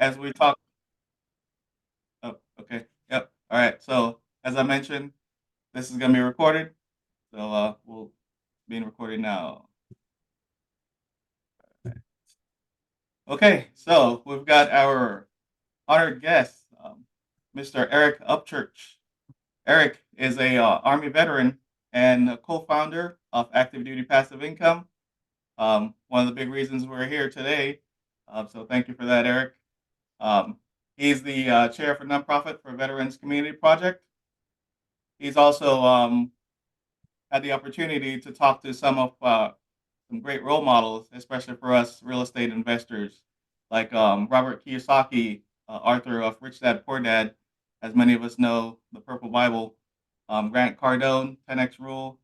as we talk, oh, okay, yep, all right. So as I mentioned, this is gonna be recorded. So we'll being recorded now. Okay, so we've got our honored guest, Mr. Eric Upchurch. Eric is a Army veteran and a co-founder of Active Duty Passive Income. One of the big reasons we're here today. So thank you for that, Eric. He's the chair for nonprofit for Veterans Community Project. He's also had the opportunity to talk to some great role models, especially for us real estate investors, like Robert Kiyosaki, author of Rich Dad Poor Dad, as many of us know, the Purple Bible, Grant Cardone, 10X Rule,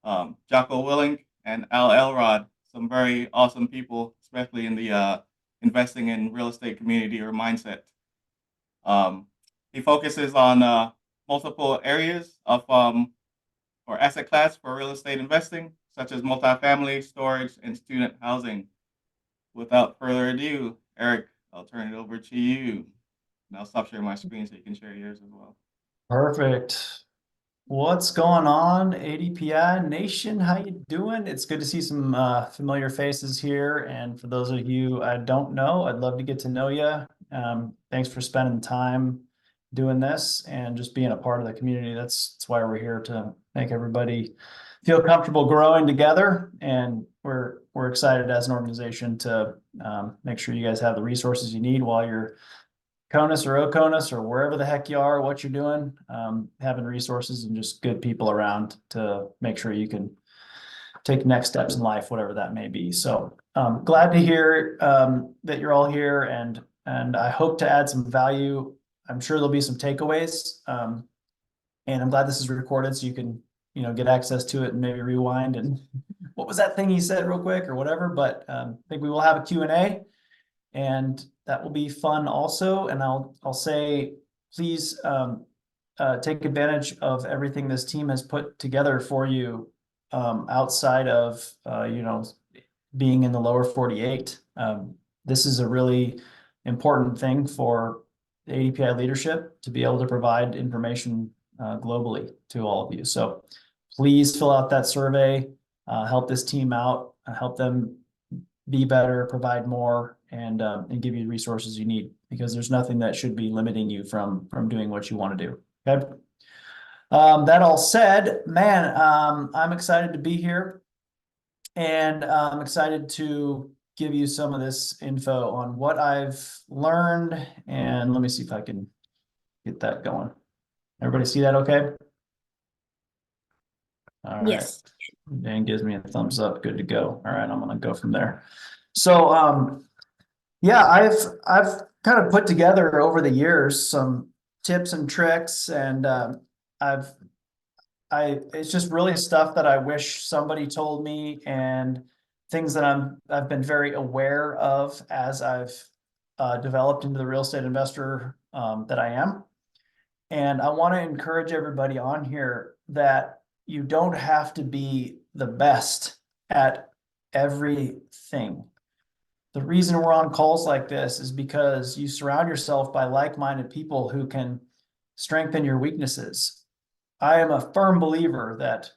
Jocko Willink, and Al Elrod, some very awesome people, especially in the investing in real estate community or mindset. He focuses on multiple areas of or asset class for real estate investing, such as multifamily, storage, and student housing. Without further ado, Eric, I'll turn it over to you. And I'll stop sharing my screen so you can share yours as well. Perfect. What's going on, APDI Nation? How you doing? It's good to see some familiar faces here. And for those of you I don't know, I'd love to get to know you. Thanks for spending time doing this and just being a part of the community. That's why we're here, to make everybody feel comfortable growing together. And we're excited as an organization to make sure you guys have the resources you need while you're CONUS or OCONUS or wherever the heck you are, what you're doing, having resources and just good people around to make sure you can take next steps in life, whatever that may be. So glad to hear that you're all here, and I hope to add some value. I'm sure there'll be some takeaways, and I'm glad this is recorded so you can get access to it and maybe rewind and what was that thing he said real quick or whatever. But I think we will have a Q&A. And that will be fun also. And I'll say, please take advantage of everything this team has put together for you outside of, being in the lower 48. This is a really important thing for the APDI leadership to be able to provide information globally to all of you. So please fill out that survey, help this team out, help them be better, provide more, and give you the resources you need, because there's nothing that should be limiting you from doing what you want to do. Okay. That all said, man, I'm excited to be here, and I'm excited to give you some of this info on what I've learned. And let me see if I can get that going. Everybody see that okay? All right. Yes. Dan gives me a thumbs up. Good to go. All right, I'm gonna go from there. So yeah, I've kind of put together over the years some tips and tricks, and it's just really stuff that I wish somebody told me, and things that I've been very aware of as I've developed into the real estate investor that I am. And I want to encourage everybody on here that you don't have to be the best at everything. The reason we're on calls like this is because you surround yourself by like-minded people who can strengthen your weaknesses. I am a firm believer that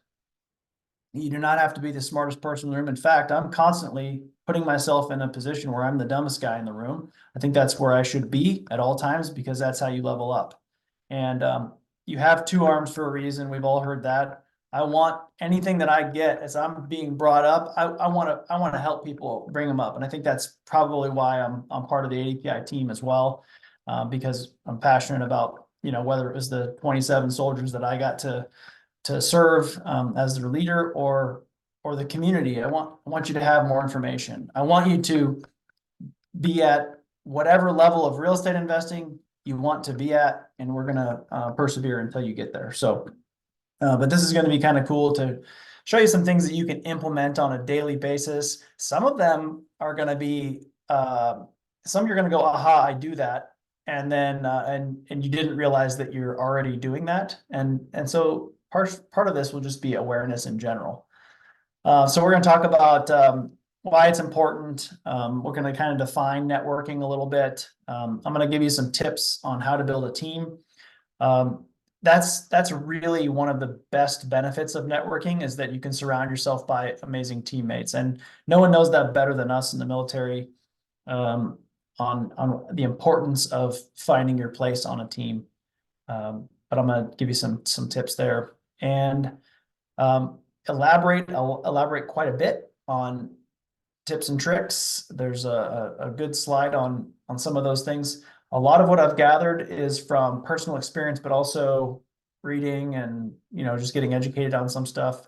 you do not have to be the smartest person in the room. In fact, I'm constantly putting myself in a position where I'm the dumbest guy in the room. I think that's where I should be at all times, because that's how you level up. And you have two arms for a reason. We've all heard that. I want anything that I get as I'm being brought up, I want to help people bring them up. And I think that's probably why I'm part of the APDI team as well, because I'm passionate about, whether it was the 27 soldiers that I got to serve as their leader, or the community. I want you to have more information. I want you to be at whatever level of real estate investing you want to be at, and we're going to persevere until you get there. So but this is going to be kind of cool to show you some things that you can implement on a daily basis. Some of them are going to be, some you're going to go, aha, I do that. And then, and you didn't realize that you're already doing that. And so part of this will just be awareness in general. So we're going to talk about why it's important. We're going to kind of define networking a little bit. I'm going to give you some tips on how to build a team. That's really one of the best benefits of networking, is that you can surround yourself by amazing teammates, and no one knows that better than us in the military, on the importance of finding your place on a team. But I'm going to give you some tips there, and I'll elaborate quite a bit on tips and tricks. There's a good slide on some of those things. A lot of what I've gathered is from personal experience, but also reading and, just getting educated on some stuff.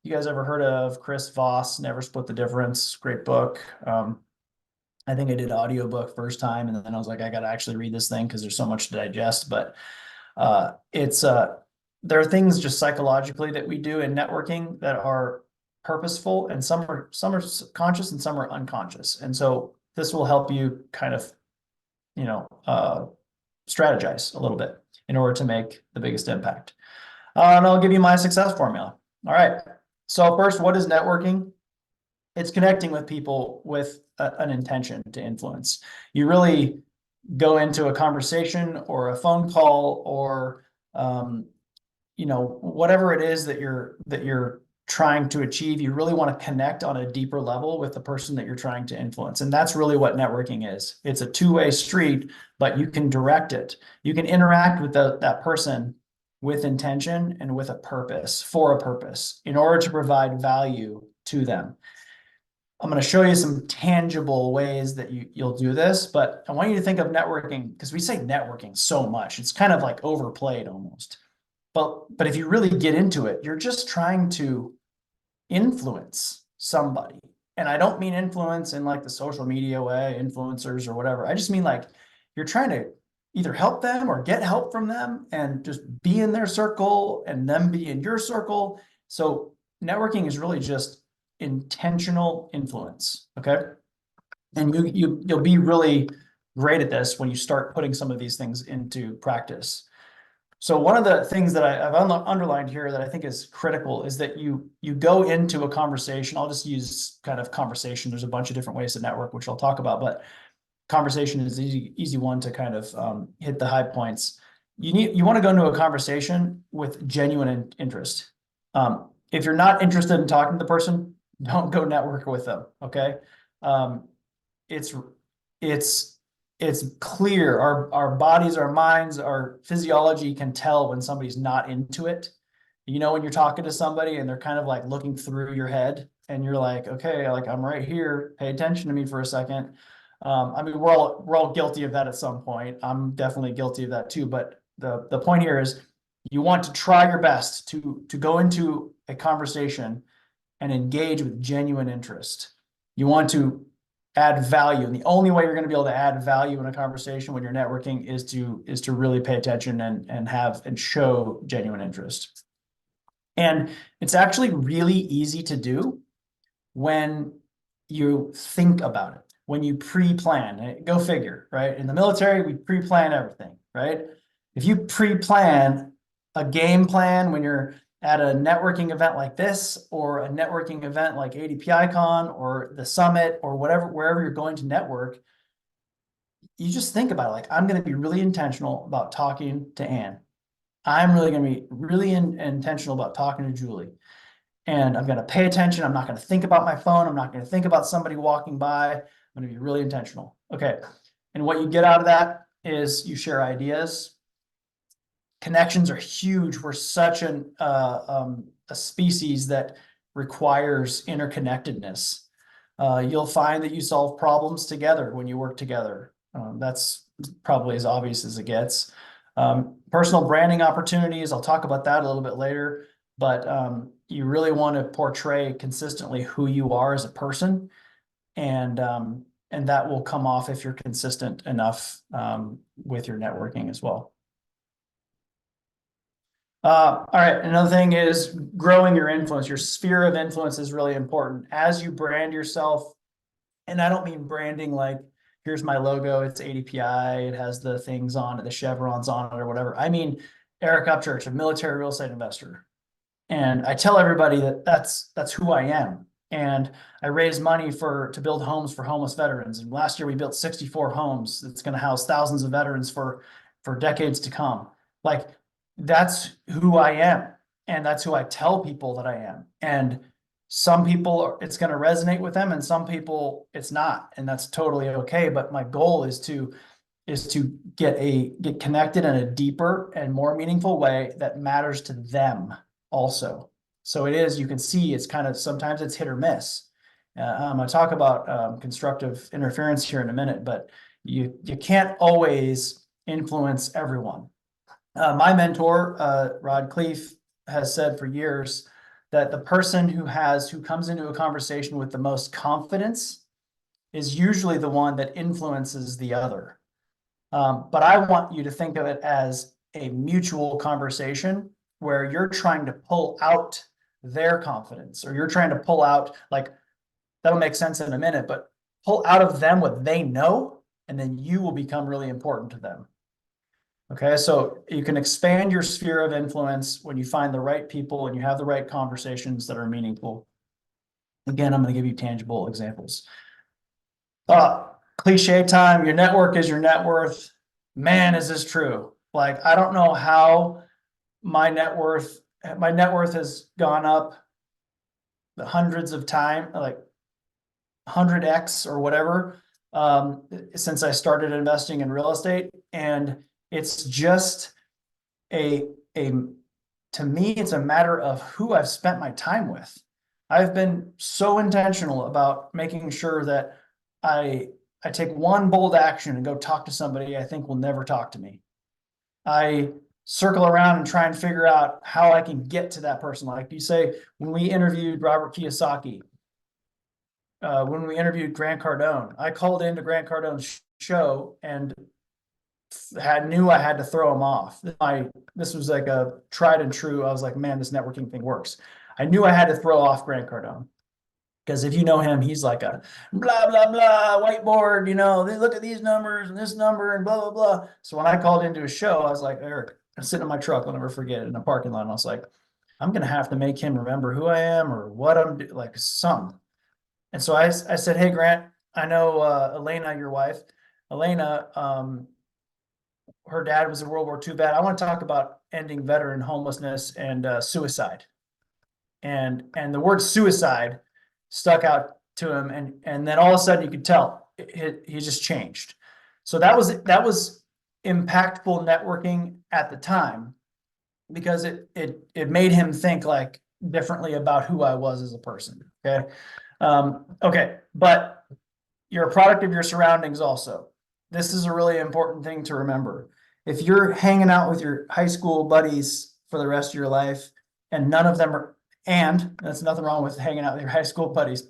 You guys ever heard of Chris Voss, Never Split the Difference? Great book. I think I did audiobook first time, and then I was like, I got to actually read this thing because there's so much to digest. But there are things just psychologically that we do in networking that are purposeful, and some are conscious and some are unconscious. And so this will help you kind of, strategize a little bit in order to make the biggest impact. And I'll give you my success formula. All right. So first, what is networking? It's connecting with people with an intention to influence. You really go into a conversation or a phone call or, whatever it is that you're trying to achieve. You really want to connect on a deeper level with the person that you're trying to influence. And that's really what networking is. It's a two-way street, but you can direct it. You can interact with that person with intention and with a purpose, for a purpose, in order to provide value to them. I'm going to show you some tangible ways that you'll do this, but I want you to think of networking, because we say networking so much. It's kind of like overplayed almost. But if you really get into it, you're just trying to influence somebody. And I don't mean influence in like the social media way, influencers or whatever. I just mean like you're trying to either help them or get help from them, and just be in their circle and them be in your circle. So networking is really just intentional influence. Okay. And you'll be really great at this when you start putting some of these things into practice. So one of the things that I've underlined here that I think is critical is that you go into a conversation. I'll just use kind of conversation. There's a bunch of different ways to network, which I'll talk about, but conversation is easy one to kind of hit the high points. You want to go into a conversation with genuine interest. If you're not interested in talking to the person, don't go network with them. Okay. It's clear. Our bodies, our minds, our physiology can tell when somebody's not into it. When you're talking to somebody and they're kind of like looking through your head, and you're like, okay, like I'm right here, pay attention to me for a second. I mean, we're all guilty of that at some point. I'm definitely guilty of that too. But the point here is you want to try your best to go into a conversation and engage with genuine interest. You want to add value. And the only way you're going to be able to add value in a conversation when you're networking is to really pay attention and show genuine interest. And it's actually really easy to do when you think about it, when you pre-plan. Go figure, right? In the military, we pre-plan everything, right? If you pre-plan a game plan when you're at a networking event like this, or a networking event like APDI or the summit, or wherever you're going to network, you just think about it. Like, I'm going to be really intentional about talking to Ann. I'm really going to be really intentional about talking to Julie. And I'm going to pay attention. I'm not going to think about my phone. I'm not going to think about somebody walking by. I'm going to be really intentional. Okay. And what you get out of that is you share ideas. Connections are huge. We're such a species that requires interconnectedness. You'll find that you solve problems together when you work together. That's probably as obvious as it gets. Personal branding opportunities, I'll talk about that a little bit later, but you really want to portray consistently who you are as a person, and that will come off if you're consistent enough with your networking as well. All right, another thing is growing your influence. Your sphere of influence is really important as you brand yourself. And I don't mean branding like, here's my logo, it's APDI, it has the things on it, the chevrons on it or whatever. I mean, Eric Upchurch, a military real estate investor. And I tell everybody that that's who I am. And I raised money to build homes for homeless veterans. And last year we built 64 homes that's going to house thousands of veterans for decades to come. Like, that's who I am. And that's who I tell people that I am. And some people, it's going to resonate with them, and some people it's not. And that's totally okay. But my goal is to get connected in a deeper and more meaningful way that matters to them also. So it is, you can see it's kind of, sometimes it's hit or miss. I'm going to talk about constructive interference here in a minute, but you can't always influence everyone. My mentor, Rod Cleef, has said for years that the person who comes into a conversation with the most confidence is usually the one that influences the other. But I want you to think of it as a mutual conversation where you're trying to pull out their confidence, or you're trying to pull out, like, that'll make sense in a minute, but pull out of them what they know, and then you will become really important to them. Okay, so you can expand your sphere of influence when you find the right people and you have the right conversations that are meaningful. Again, I'm going to give you tangible examples. Cliche time, your network is your net worth. Man, is this true? Like, I don't know how my net worth has gone up the hundreds of times, like 100x or whatever, since I started investing in real estate. And it's just to me, it's a matter of who I've spent my time with. I've been so intentional about making sure that I take one bold action and go talk to somebody I think will never talk to me. I circle around and try and figure out how I can get to that person. Like you say, when we interviewed Robert Kiyosaki, when we interviewed Grant Cardone, I called into Grant Cardone's show and knew I had to throw him off. This was like a tried and true. I was like, man, this networking thing works. I knew I had to throw off Grant Cardone, because if you know him, he's like a blah, blah, blah whiteboard, they look at these numbers and this number and blah, blah, blah. So when I called into a show, I was like, Eric, I'm sitting in my truck, I'll never forget it, in a parking lot. And I was like, I'm going to have to make him remember who I am or what I'm doing, like something. And so I said, hey, Grant, I know Elena, your wife, Elena, her dad was in World War II vet. I want to talk about ending veteran homelessness and suicide. And the word suicide stuck out to him, and then all of a sudden you could tell he just changed. So that was impactful networking at the time, because it made him think like differently about who I was as a person. Okay. Okay, but you're a product of your surroundings also. This is a really important thing to remember. If you're hanging out with your high school buddies for the rest of your life, and none of them are, and that's nothing wrong with hanging out with your high school buddies,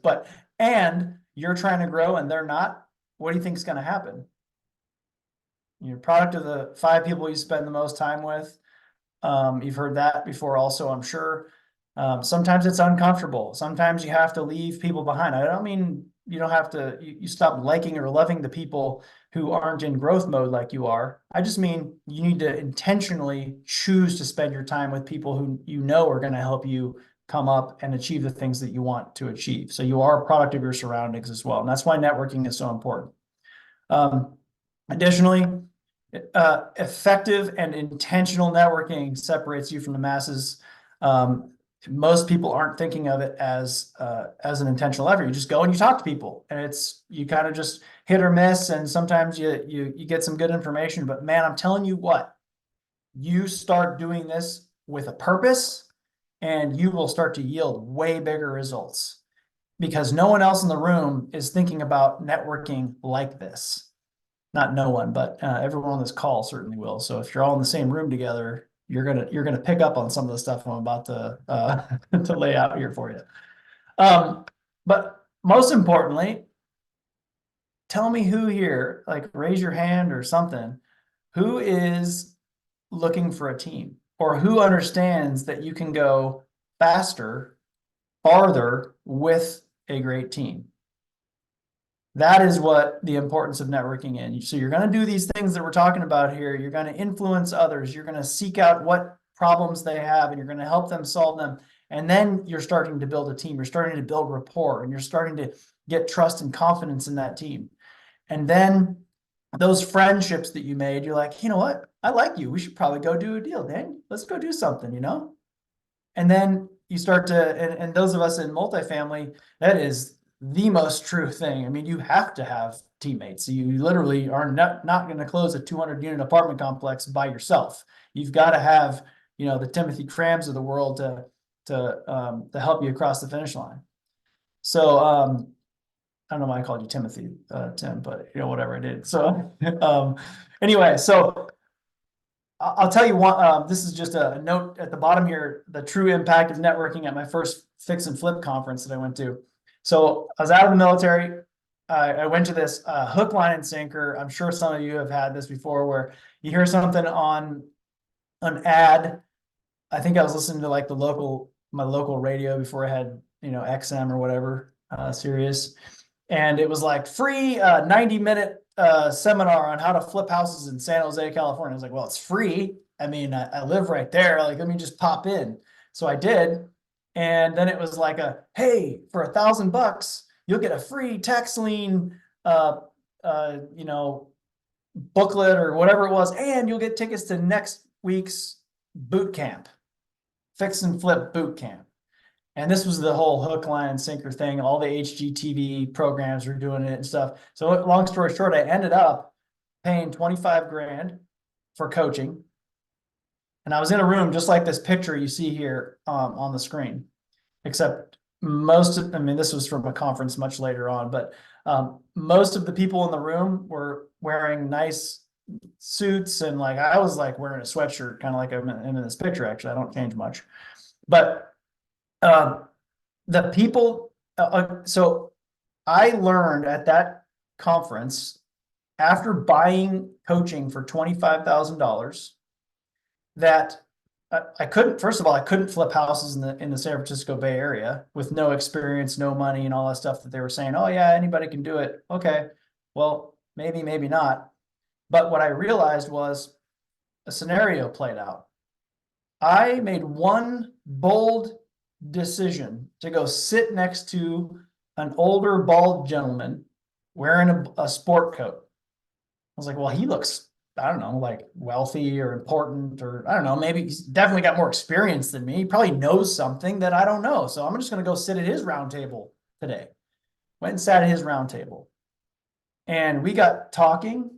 and you're trying to grow and they're not, what do you think is going to happen? You're a product of the 5 people you spend the most time with. You've heard that before also, I'm sure. Sometimes it's uncomfortable. Sometimes you have to leave people behind. I don't mean you don't have to, you stop liking or loving the people who aren't in growth mode like you are. I just mean you need to intentionally choose to spend your time with people who you know are going to help you come up and achieve the things that you want to achieve. So you are a product of your surroundings as well. And that's why networking is so important. Additionally, effective and intentional networking separates you from the masses. Most people aren't thinking of it as an intentional effort. You just go and you talk to people, and you kind of just hit or miss, and sometimes you get some good information. But man, I'm telling you what, you start doing this with a purpose, and you will start to yield way bigger results, because no one else in the room is thinking about networking like this. Not no one, but everyone on this call certainly will. So if you're all in the same room together, you're gonna pick up on some of the stuff I'm about to to lay out here for you. But most importantly, tell me who here, like raise your hand or something, who is looking for a team, or who understands that you can go faster, farther with a great team. That is what the importance of networking is. So you're going to do these things that we're talking about here. You're going to influence others. You're going to seek out what problems they have, and you're going to help them solve them. And then you're starting to build a team, you're starting to build rapport, and you're starting to get trust and confidence in that team. And then those friendships that you made, you're like, you know what? I like you. We should probably go do a deal, Dan. Let's go do something, you know? And then you start to, and those of us in multifamily, that is the most true thing. I mean, you have to have teammates. You literally are not going to close a 200 unit apartment complex by yourself. You've got to have, you know, the Timothy Crams of the world to help you across the finish line. So, I don't know why I called you Timothy, Tim, but you know, whatever I did. So, anyway, so I'll tell you one, this is just a note at the bottom here, the true impact of networking at my first fix and flip conference that I went to. So I was out of the military. I went to this hook, line, and sinker. I'm sure some of you have had this before where you hear something on an ad. I think I was listening to like my local radio before I had, you know, XM or whatever, Sirius. And it was like free 90-minute seminar on how to flip houses in San Jose, California. I was like, well, it's free. I mean, I live right there. Like, let me just pop in. So I did. And then it was like hey, for $1,000, you'll get a free tax lien, you know, booklet or whatever it was. And you'll get tickets to next week's boot camp, fix and flip boot camp. And this was the whole hook, line, and sinker thing. All the HGTV programs were doing it and stuff. So long story short, I ended up paying 25 grand for coaching. And I was in a room just like this picture you see here on the screen, except I mean, this was from a conference much later on, but most of the people in the room were wearing nice suits. And like, I was like wearing a sweatshirt, kind of like I'm in this picture, actually. I don't change much. But the people, so I learned at that conference after buying coaching for $25,000 that I couldn't, first of all, I couldn't flip houses in the San Francisco Bay Area with no experience, no money, and all that stuff that they were saying. Oh yeah, anybody can do it. Okay, well, maybe not. But what I realized was a scenario played out. I made one bold decision to go sit next to an older bald gentleman wearing a sport coat. I was like, well, he looks, I don't know, like wealthy or important, or I don't know, maybe he's definitely got more experience than me. He probably knows something that I don't know. So I'm just going to go sit at his round table today. Went and sat at his round table. And we got talking.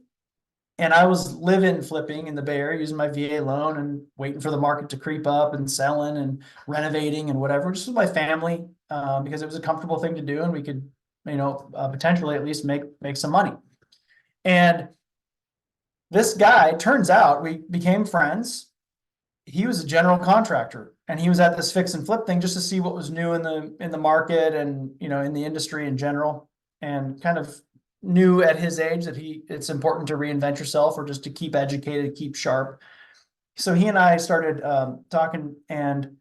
And I was living flipping in the Bay Area using my VA loan and waiting for the market to creep up and selling and renovating and whatever, just with my family, because it was a comfortable thing to do and we could, you know, potentially at least make some money. And this guy, turns out we became friends. He was a general contractor and he was at this fix and flip thing just to see what was new in the market and, you know, in the industry in general, and kind of knew at his age that it's important to reinvent yourself or just to keep educated, keep sharp. So he and I started talking, and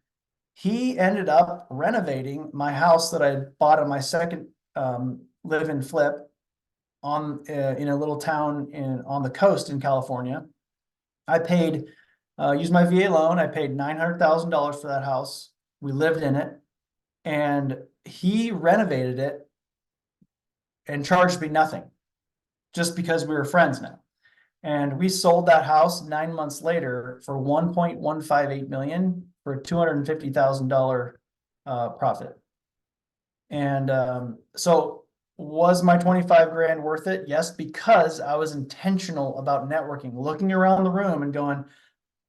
he ended up renovating my house that I bought on my second live and flip on in a little town on the coast in California. I paid, used my VA loan. I paid $900,000 for that house. We lived in it, and he renovated it and charged me nothing, just because we were friends now. And we sold that house 9 months later for 1.158 million for a $250,000 profit. And so was my 25 grand worth it? Yes, because I was intentional about networking, looking around the room and going,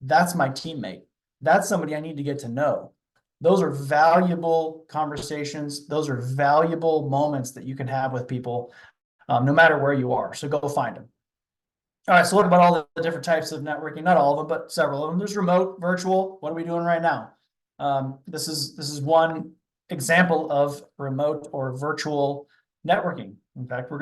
that's my teammate. That's somebody I need to get to know. Those are valuable conversations. Those are valuable moments that you can have with people, no matter where you are. So go find them. All right, so look about all the different types of networking, not all of them, but several of them. There's remote, virtual. What are we doing right now? This is one example of remote or virtual networking. In fact, we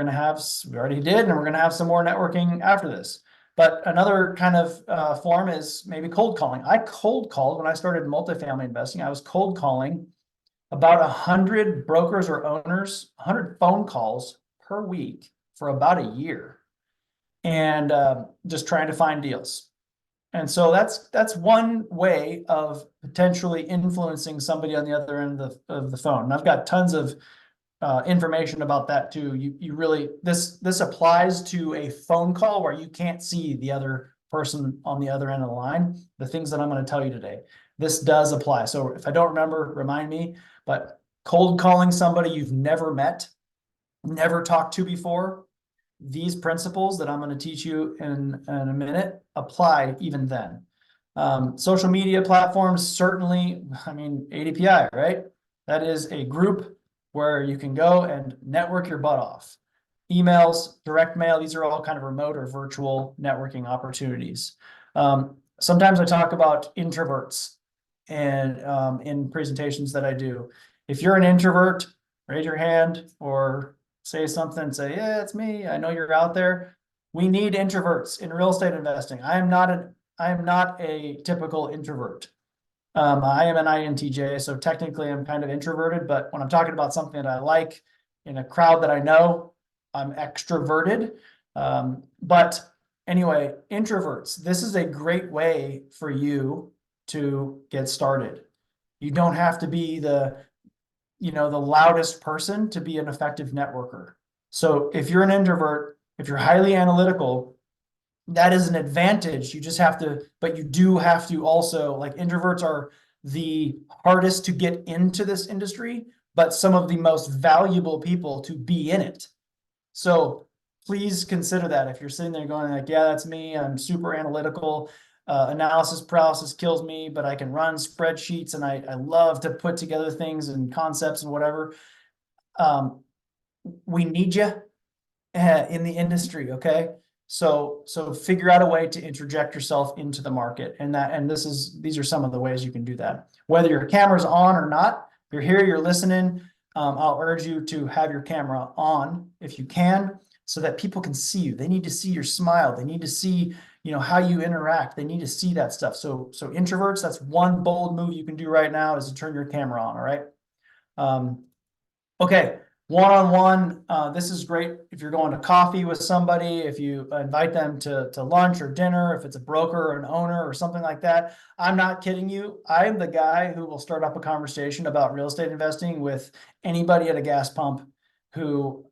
already did, and we're going to have some more networking after this. But another kind of form is maybe cold calling. I cold called when I started multifamily investing. I was cold calling about 100 brokers or owners, 100 phone calls per week for about a year, and just trying to find deals. And so that's one way of potentially influencing somebody on the other end of the phone. And I've got tons of information about that too. You really, this applies to a phone call where you can't see the other person on the other end of the line. The things that I'm going to tell you today, this does apply. So if I don't remember, remind me. But cold calling somebody you've never met, never talked to before, these principles that I'm going to teach you in a minute apply even then. Social media platforms, certainly, I mean, ADPI, right? That is a group where you can go and network your butt off. Emails, direct mail, these are all kind of remote or virtual networking opportunities. Sometimes I talk about introverts and in presentations that I do. If you're an introvert, raise your hand or say something, say, yeah, it's me. I know you're out there. We need introverts in real estate investing. I am not a typical introvert. I am an INTJ, so technically I'm kind of introverted, but when I'm talking about something that I like in a crowd that I know, I'm extroverted. But anyway, introverts, this is a great way for you to get started. You don't have to be the loudest person to be an effective networker. So if you're an introvert, if you're highly analytical, that is an advantage. You just have to, but you do have to also, like, introverts are the hardest to get into this industry, but some of the most valuable people to be in it. So please consider that if you're sitting there going like, yeah, that's me. I'm super analytical. Analysis paralysis kills me, but I can run spreadsheets and I love to put together things and concepts and whatever. We need you in the industry, okay? So figure out a way to interject yourself into the market, and these are some of the ways you can do that. Whether your camera's on or not, you're here, you're listening. I'll urge you to have your camera on if you can, so that people can see you. They need to see your smile. They need to see, how you interact. They need to see that stuff. So introverts, that's one bold move you can do right now is to turn your camera on. All right. Okay, one-on-one, this is great if you're going to coffee with somebody, if you invite them to lunch or dinner, if it's a broker or an owner or something like that. I'm not kidding you. I'm the guy who will start up a conversation about real estate investing with anybody at a gas pump who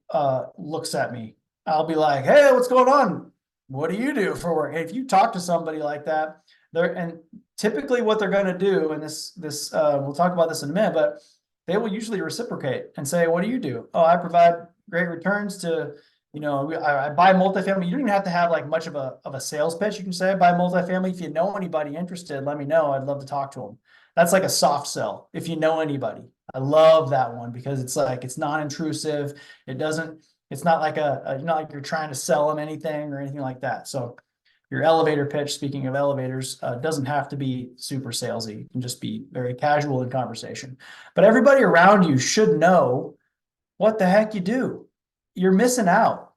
looks at me. I'll be like, hey, what's going on? What do you do for work? If you talk to somebody like that, and typically what they're going to do, and we'll talk about this in a minute, but they will usually reciprocate and say, what do you do? Oh, I provide great returns to, I buy multifamily. You don't even have to have like much of a sales pitch. You can say, I buy multifamily. If you know anybody interested, let me know. I'd love to talk to them. That's like a soft sell. If you know anybody, I love that one because it's like, it's non-intrusive. It's not like not like you're trying to sell them anything or anything like that. So your elevator pitch, speaking of elevators, doesn't have to be super salesy. It can just be very casual in conversation. But everybody around you should know what the heck you do. You're missing out.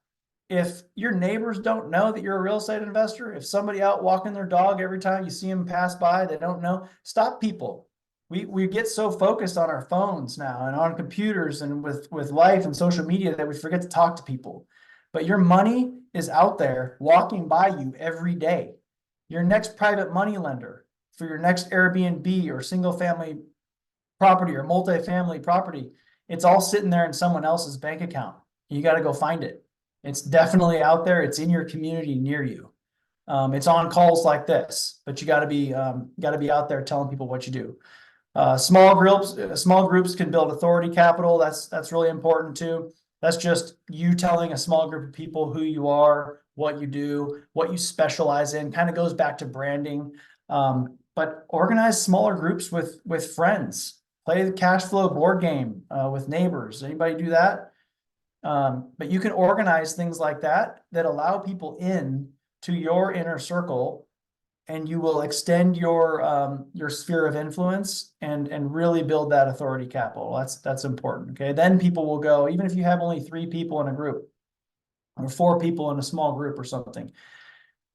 If your neighbors don't know that you're a real estate investor, if somebody out walking their dog every time you see them pass by, they don't know, stop people. We get so focused on our phones now and on computers and with life and social media that we forget to talk to people. But your money is out there walking by you every day. Your next private money lender for your next Airbnb or single family property or multifamily property, it's all sitting there in someone else's bank account. You got to go find it. It's definitely out there. It's in your community near you. It's on calls like this, but you got to be out there telling people what you do. Small groups can build authority capital. That's really important too. That's just you telling a small group of people who you are, what you do, what you specialize in. Kind of goes back to branding. But organize smaller groups with friends. Play the cash flow board game with neighbors. Anybody do that? But you can organize things like that allow people in to your inner circle, and you will extend your sphere of influence and really build that authority capital. That's important. Okay, then people will go, even if you have only 3 people in a group or 4 people in a small group or something,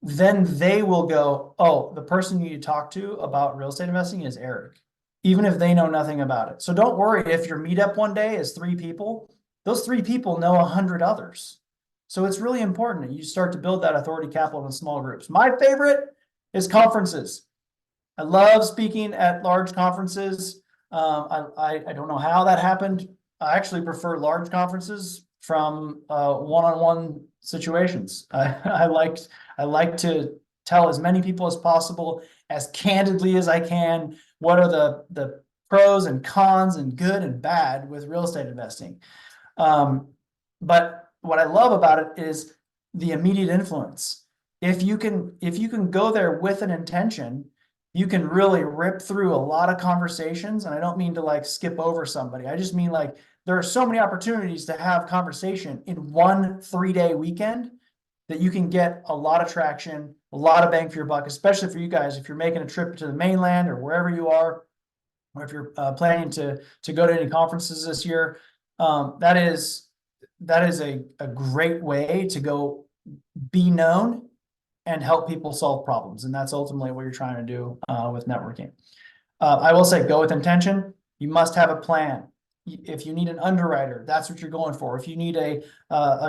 then they will go, oh, the person you talk to about real estate investing is Eric, even if they know nothing about it. So don't worry if your meetup one day is 3 people, those 3 people know 100 others. So it's really important that you start to build that authority capital in small groups. My favorite is conferences. I love speaking at large conferences. I don't know how that happened. I actually prefer large conferences from one-on-one situations. I like to tell as many people as possible, as candidly as I can, what are the pros and cons and good and bad with real estate investing. But what I love about it is the immediate influence. If you can go there with an intention, you can really rip through a lot of conversations. And I don't mean to like skip over somebody. I just mean like there are so many opportunities to have conversation in one 3-day weekend that you can get a lot of traction, a lot of bang for your buck, especially for you guys if you're making a trip to the mainland or wherever you are, or if you're planning to go to any conferences this year. That is a great way to go be known and help people solve problems. And that's ultimately what you're trying to do with networking. I will say go with intention. You must have a plan. If you need an underwriter, that's what you're going for. If you need a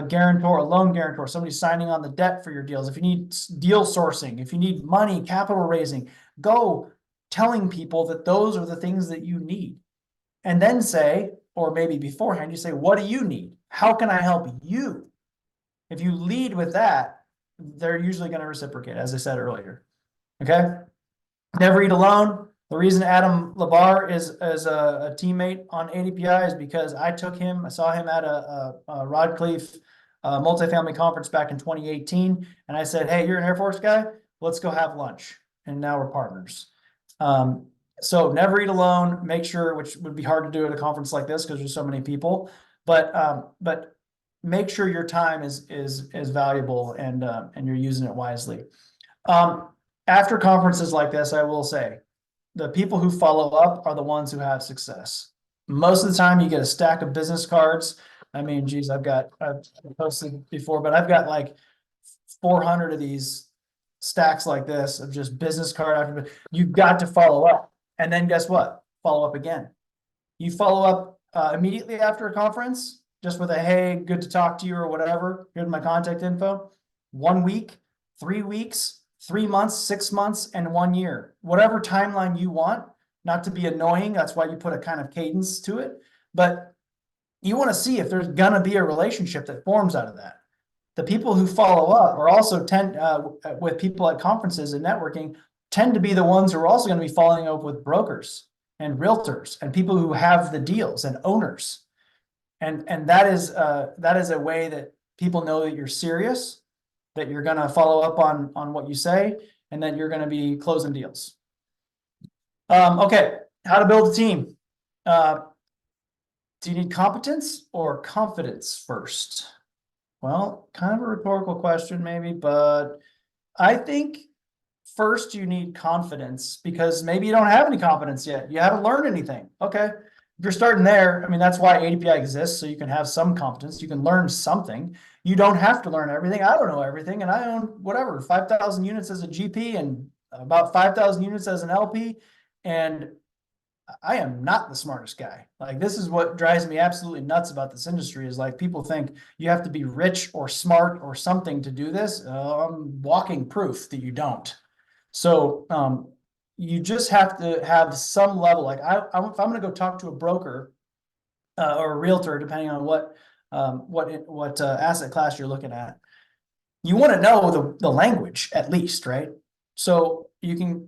guarantor, a loan guarantor, somebody signing on the debt for your deals, if you need deal sourcing, if you need money, capital raising, go telling people that those are the things that you need. And then say, or maybe beforehand, you say, what do you need? How can I help you? If you lead with that, they're usually going to reciprocate, as I said earlier. Okay. Never eat alone. The reason Adam Labar is a teammate on ADPI is because I saw him at a Rodcliffe multifamily conference back in 2018. And I said, hey, you're an Air Force guy. Let's go have lunch. And now we're partners. So never eat alone. Make sure, which would be hard to do at a conference like this because there's so many people, but make sure your time is valuable and you're using it wisely. After conferences like this, I will say, the people who follow up are the ones who have success. Most of the time you get a stack of business cards. I mean, geez, I've posted before, but I've got like 400 of these stacks like this of just business card after. You've got to follow up. And then guess what? Follow up again. You follow up immediately after a conference, just with a, hey, good to talk to you or whatever. Here's my contact info. 1 week, 3 weeks, 3 months, 6 months, and 1 year. Whatever timeline you want, not to be annoying. That's why you put a kind of cadence to it. But you want to see if there's going to be a relationship that forms out of that. The people who follow up are also with people at conferences and networking tend to be the ones who are also going to be following up with brokers and realtors and people who have the deals and owners. And that is a way that people know that you're serious, that you're going to follow up on what you say, and that you're going to be closing deals. Okay, how to build a team. Do you need competence or confidence first? Well, kind of a rhetorical question maybe, but I think first you need confidence because maybe you don't have any confidence yet. You haven't learned anything. Okay. If you're starting there, I mean, that's why ADPI exists. So you can have some competence. You can learn something. You don't have to learn everything. I don't know everything. And I own whatever, 5,000 units as a GP and about 5,000 units as an LP. And I am not the smartest guy. Like, this is what drives me absolutely nuts about this industry is like people think you have to be rich or smart or something to do this. I'm walking proof that you don't. So you just have to have some level. Like if I'm going to go talk to a broker or a realtor, depending on what asset class you're looking at, you want to know the language at least, right? So you can,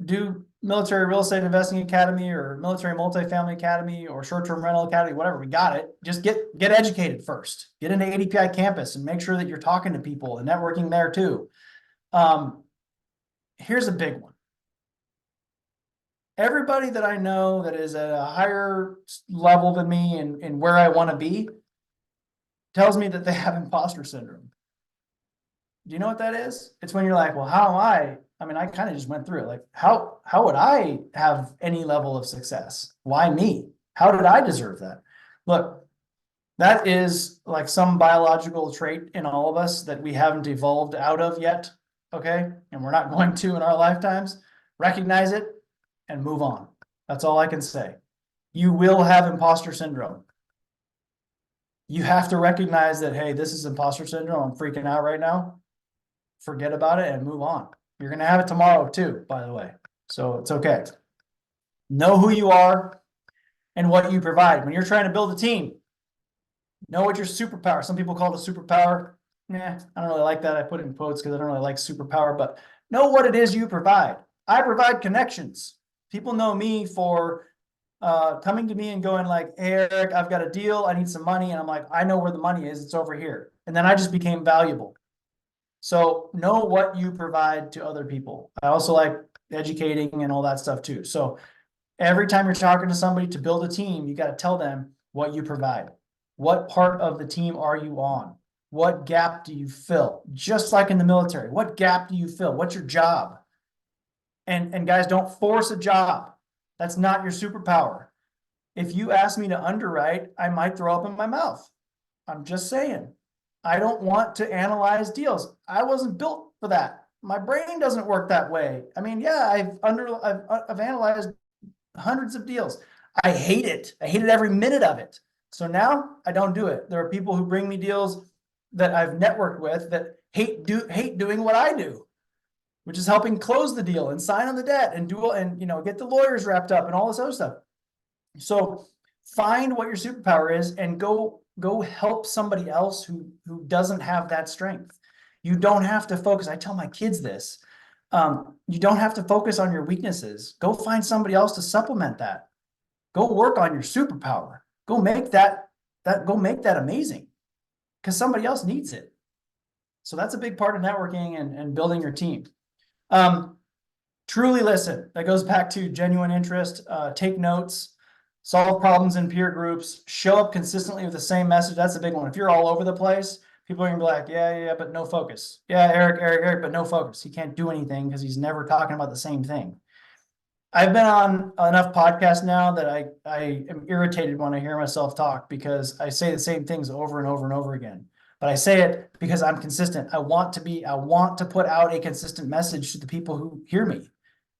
do Military Real Estate Investing Academy or Military Multifamily Academy or Short-Term Rental Academy, whatever. We got it. Just get educated first. Get into ADPI campus and make sure that you're talking to people and networking there too. Here's a big one. Everybody that I know that is at a higher level than me and where I want to be tells me that they have imposter syndrome. Do you know what that is? It's when you're like, well, how am I? I mean, I kind of just went through it. Like, how would I have any level of success? Why me? How did I deserve that? Look, that is like some biological trait in all of us that we haven't evolved out of yet. Okay. And we're not going to in our lifetimes. Recognize it and move on. That's all I can say. You will have imposter syndrome. You have to recognize that, hey, this is imposter syndrome. I'm freaking out right now. Forget about it and move on. You're going to have it tomorrow too, by the way. So it's okay. Know who you are and what you provide. When you're trying to build a team, know what your superpower. Some people call it a superpower. Yeah, I don't really like that. I put it in quotes because I don't really like superpower, but know what it is you provide. I provide connections. People know me for coming to me and going like, hey, Eric, I've got a deal. I need some money. And I'm like, I know where the money is. It's over here. And then I just became valuable. So know what you provide to other people. I also like educating and all that stuff too. So every time you're talking to somebody to build a team, you got to tell them what you provide. What part of the team are you on? What gap do you fill? Just like in the military, what gap do you fill? What's your job? And guys, don't force a job. That's not your superpower. If you ask me to underwrite, I might throw up in my mouth. I'm just saying. I don't want to analyze deals. I wasn't built for that. My brain doesn't work that way. I mean, yeah, I've analyzed hundreds of deals. I hate it. I hated every minute of it. So now I don't do it. There are people who bring me deals that I've networked with that hate doing what I do, which is helping close the deal and sign on the debt and get the lawyers wrapped up and all this other stuff. So find what your superpower is and go help somebody else who doesn't have that strength. You don't have to focus. I tell my kids this. You don't have to focus on your weaknesses. Go find somebody else to supplement that. Go work on your superpower. Go make that amazing because somebody else needs it. So that's a big part of networking and building your team. Truly listen. That goes back to genuine interest. Take notes. Solve problems in peer groups. Show up consistently with the same message. That's a big one. If you're all over the place, people are gonna be like, yeah, but no focus. Yeah, Eric, but no focus. He can't do anything because he's never talking about the same thing. I've been on enough podcasts now that I am irritated when I hear myself talk because I say the same things over and over and over again. But I say it because I'm consistent. I want to put out a consistent message to the people who hear me.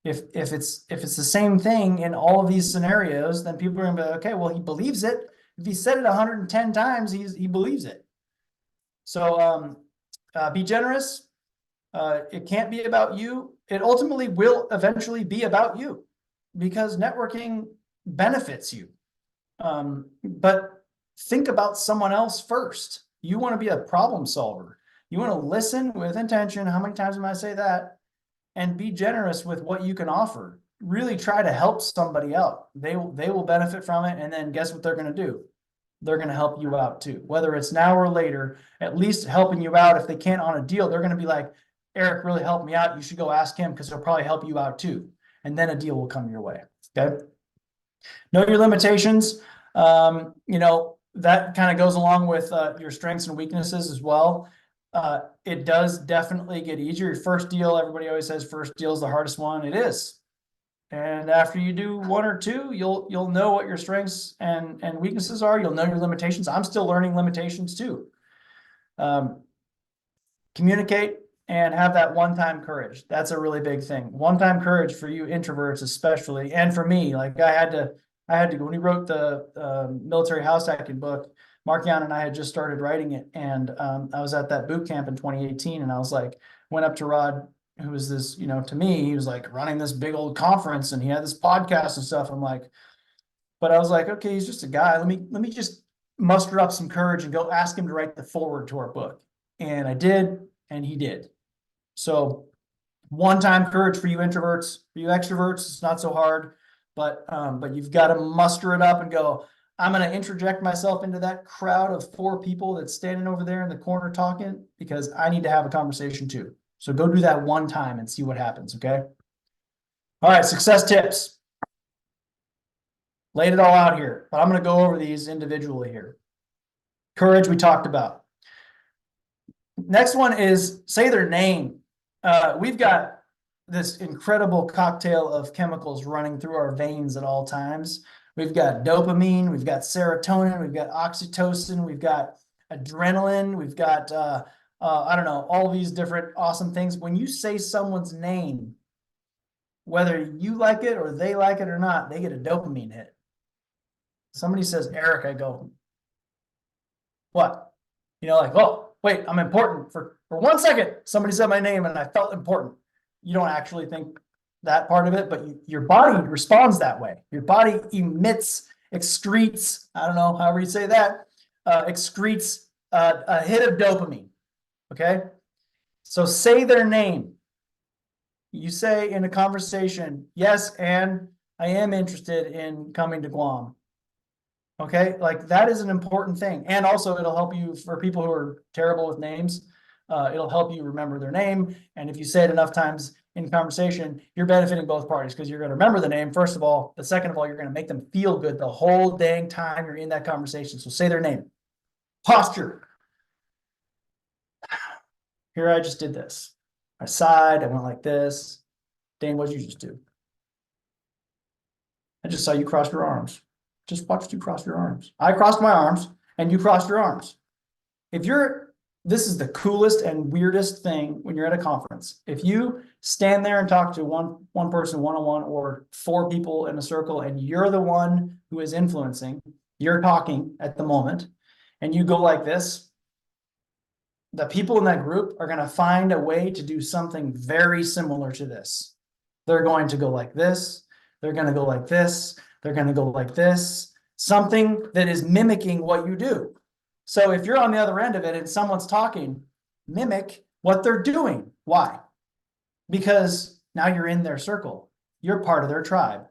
If it's the same thing in all of these scenarios, then people are gonna be like, okay, well, he believes it. If he said it 110 times, he believes it. So be generous. It can't be about you. It ultimately will eventually be about you because networking benefits you. But think about someone else first. You want to be a problem solver. You want to listen with intention. How many times am I say that? And be generous with what you can offer. Really try to help somebody out. They will benefit from it. And then guess what they're going to do? They're going to help you out too. Whether it's now or later, at least helping you out. If they can't on a deal, they're going to be like, Eric really helped me out. You should go ask him because he'll probably help you out too. And then a deal will come your way. Okay. Know your limitations. That kind of goes along with your strengths and weaknesses as well. It does definitely get easier. Your first deal, everybody always says first deal is the hardest one. It is. And after you do one or two, you'll know what your strengths and weaknesses are. You'll know your limitations. I'm still learning limitations too. Communicate and have that one-time courage. That's a really big thing. One-time courage for you introverts, especially, and for me. Like I had to when we wrote the military house hacking book. Mark-Jan and I had just started writing it, and I was at that boot camp in 2018, and I was like, went up to Rod, who was this, to me, he was like running this big old conference, and he had this podcast and stuff. I'm like, but I was like, okay, he's just a guy. Let me just muster up some courage and go ask him to write the foreword to our book. And I did, and he did. So one-time courage for you introverts. For you extroverts, it's not so hard, but you've got to muster it up and go, I'm going to interject myself into that crowd of 4 people that's standing over there in the corner talking because I need to have a conversation too. So go do that one time and see what happens, okay? All right, success tips. Laid it all out here, but I'm going to go over these individually here. Courage, we talked about. Next one is say their name. We've got this incredible cocktail of chemicals running through our veins at all times. We've got dopamine, we've got serotonin, we've got oxytocin, we've got adrenaline, we've got, I don't know, all these different awesome things. When you say someone's name, whether you like it or they like it or not, they get a dopamine hit. Somebody says, Eric, I go, what? Like, oh, wait, I'm important. For 1 second, somebody said my name and I felt important. You don't actually think that part of it, but your body responds that way. Your body excretes, I don't know, however you say that, excretes a hit of dopamine. Okay. So say their name. You say in a conversation, yes, and I am interested in coming to Guam. Okay, like that is an important thing. And also it'll help you for people who are terrible with names. It'll help you remember their name. And if you say it enough times in conversation, you're benefiting both parties because you're going to remember the name, first of all. But second of all, you're going to make them feel good the whole dang time you're in that conversation. So say their name. Posture. Here, I just did this. I sighed, I went like this. Dane, what did you just do? I just saw you cross your arms. Just watched you cross your arms. I crossed my arms and you crossed your arms. This is the coolest and weirdest thing when you're at a conference. If you stand there and talk to one person one-on-one or 4 people in a circle and you're the one who is influencing, you're talking at the moment, and you go like this, the people in that group are going to find a way to do something very similar to this. They're going to go like this. They're going to go like this. They're going to go like this. Something that is mimicking what you do. So if you're on the other end of it and someone's talking, mimic what they're doing. Why? Because now you're in their circle. You're part of their tribe.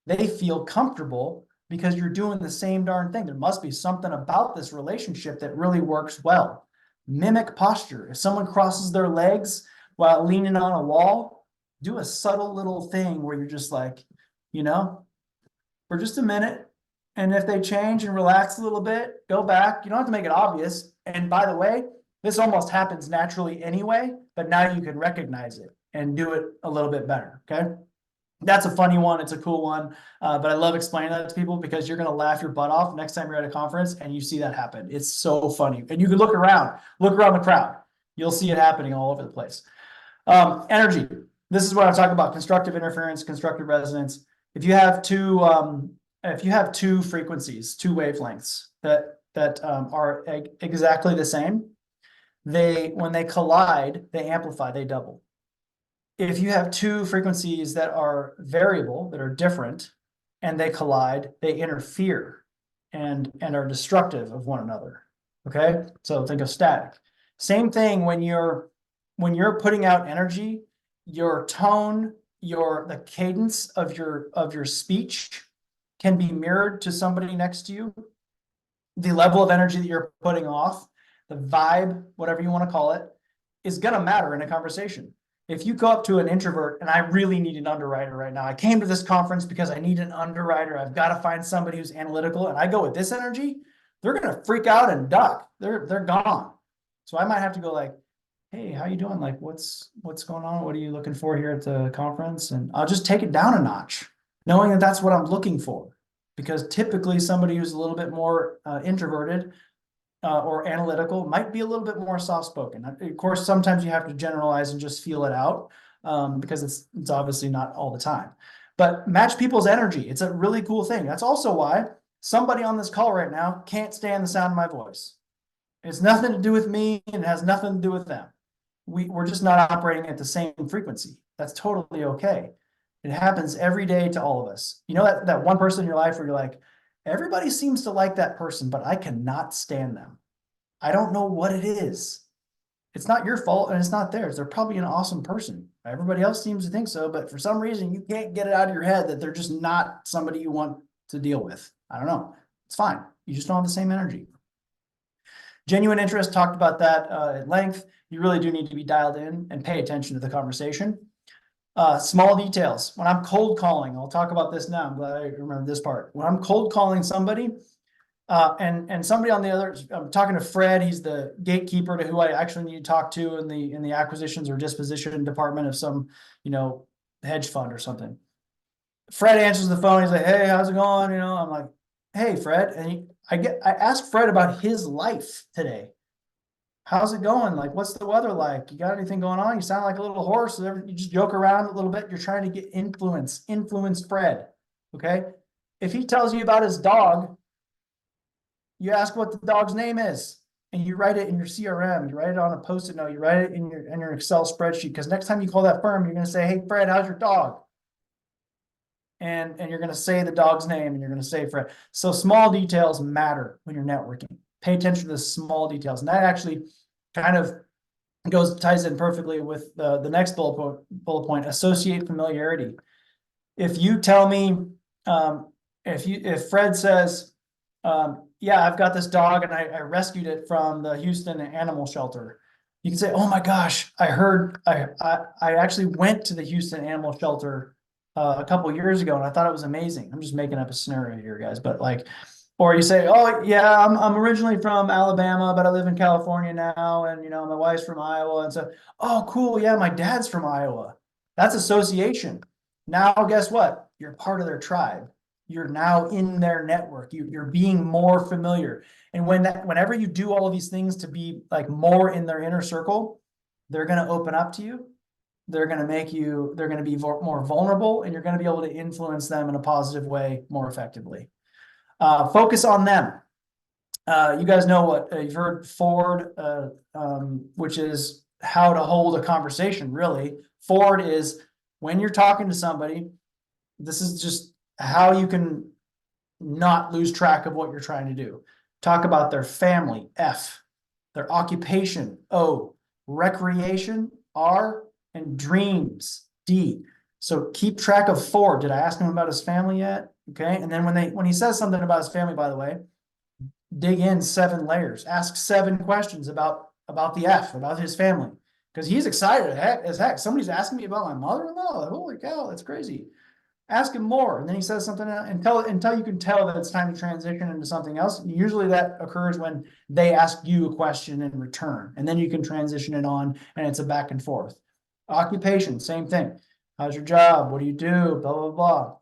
They feel comfortable because you're doing the same darn thing. There must be something about this relationship that really works well. Mimic posture. If someone crosses their legs while leaning on a wall, do a subtle little thing where you're just like, for just a minute. And if they change and relax a little bit, go back. You don't have to make it obvious. And by the way, this almost happens naturally anyway, but now you can recognize it and do it a little bit better. Okay. That's a funny one. It's a cool one. But I love explaining that to people because you're going to laugh your butt off next time you're at a conference and you see that happen. It's so funny. And you can look around the crowd. You'll see it happening all over the place. Energy. This is what I'm talking about. Constructive interference, constructive resonance. If you have two frequencies, 2 wavelengths that are exactly the same, when they collide, they amplify, they double. If you have 2 frequencies that are variable, that are different, and they collide, they interfere and are destructive of one another. Okay, so think of static. Same thing when you're putting out energy, your tone, the cadence of your speech can be mirrored to somebody next to you. The level of energy that you're putting off, the vibe, whatever you want to call it, is going to matter in a conversation. If you go up to an introvert and I really need an underwriter right now, I came to this conference because I need an underwriter. I've got to find somebody who's analytical, and I go with this energy, they're going to freak out and duck. They're gone. So I might have to go like, hey, how you doing? Like, what's going on? What are you looking for here at the conference? And I'll just take it down a notch, knowing that that's what I'm looking for. Because typically somebody who's a little bit more introverted or analytical might be a little bit more soft-spoken. Of course, sometimes you have to generalize and just feel it out because it's obviously not all the time. But match people's energy. It's a really cool thing. That's also why somebody on this call right now can't stand the sound of my voice. It's nothing to do with me and it has nothing to do with them. We're just not operating at the same frequency. That's totally okay. It happens every day to all of us. You know that one person in your life where you're like, everybody seems to like that person, but I cannot stand them. I don't know what it is. It's not your fault and it's not theirs. They're probably an awesome person. Everybody else seems to think so, but for some reason you can't get it out of your head that they're just not somebody you want to deal with. I don't know. It's fine. You just don't have the same energy. Genuine interest, talked about that at length. You really do need to be dialed in and pay attention to the conversation. Small details. When I'm cold calling, I'll talk about this now. I'm glad I remember this part. When I'm cold calling somebody, and somebody on the other, I'm talking to Fred. He's the gatekeeper to who I actually need to talk to in the acquisitions or disposition department of some, hedge fund or something. Fred answers the phone. He's like, "Hey, how's it going?" I'm like, "Hey, Fred," and I asked Fred about his life today. How's it going? Like, what's the weather like? You got anything going on? You sound like a little horse. You just joke around a little bit. You're trying to get influence Fred. Okay. If he tells you about his dog, you ask what the dog's name is. and you write it in your CRM, you write it on a Post-it note, you write it in your Excel spreadsheet, because next time you call that firm, you're going to say, hey, Fred, how's your dog? And you're going to say the dog's name, and you're going to say Fred. So small details matter when you're networking. Pay attention to the small details. And that actually kind of ties in perfectly with the next bullet point, associate familiarity. If you tell me, if Fred says, yeah, I've got this dog and I rescued it from the Houston animal shelter, you can say, oh my gosh, I heard, I actually went to the Houston animal shelter a couple years ago, and I thought it was amazing. I'm just making up a scenario here, guys, but like, or you say, oh yeah, I'm originally from Alabama, but I live in California now, and you know, my wife's from Iowa, and so, oh cool, yeah, my dad's from Iowa. That's association. Now, guess what? You're part of their tribe. You're now in their network. You're being more familiar. And whenever you do all of these things to be like more in their inner circle, they're going to open up to you. They're going to be more vulnerable, and you're going to be able to influence them in a positive way more effectively. Focus on them. You guys know what you've heard Ford, which is how to hold a conversation, really. Ford is when you're talking to somebody, this is just how you can not lose track of what you're trying to do. Talk about their family, F, their occupation, O, recreation, R, and dreams, D. So keep track of Ford. Did I ask him about his family yet? Okay. And then when he says something about his family, by the way, dig in 7 layers. Ask 7 questions about the F, about his family, because he's excited as heck. Somebody's asking me about my mother-in-law. Holy cow, that's crazy. Ask him more, and then he says something until you can tell that it's time to transition into something else. Usually that occurs when they ask you a question in return, and then you can transition it on, and it's a back and forth. Occupation, same thing. How's your job? What do you do? Blah, blah, blah.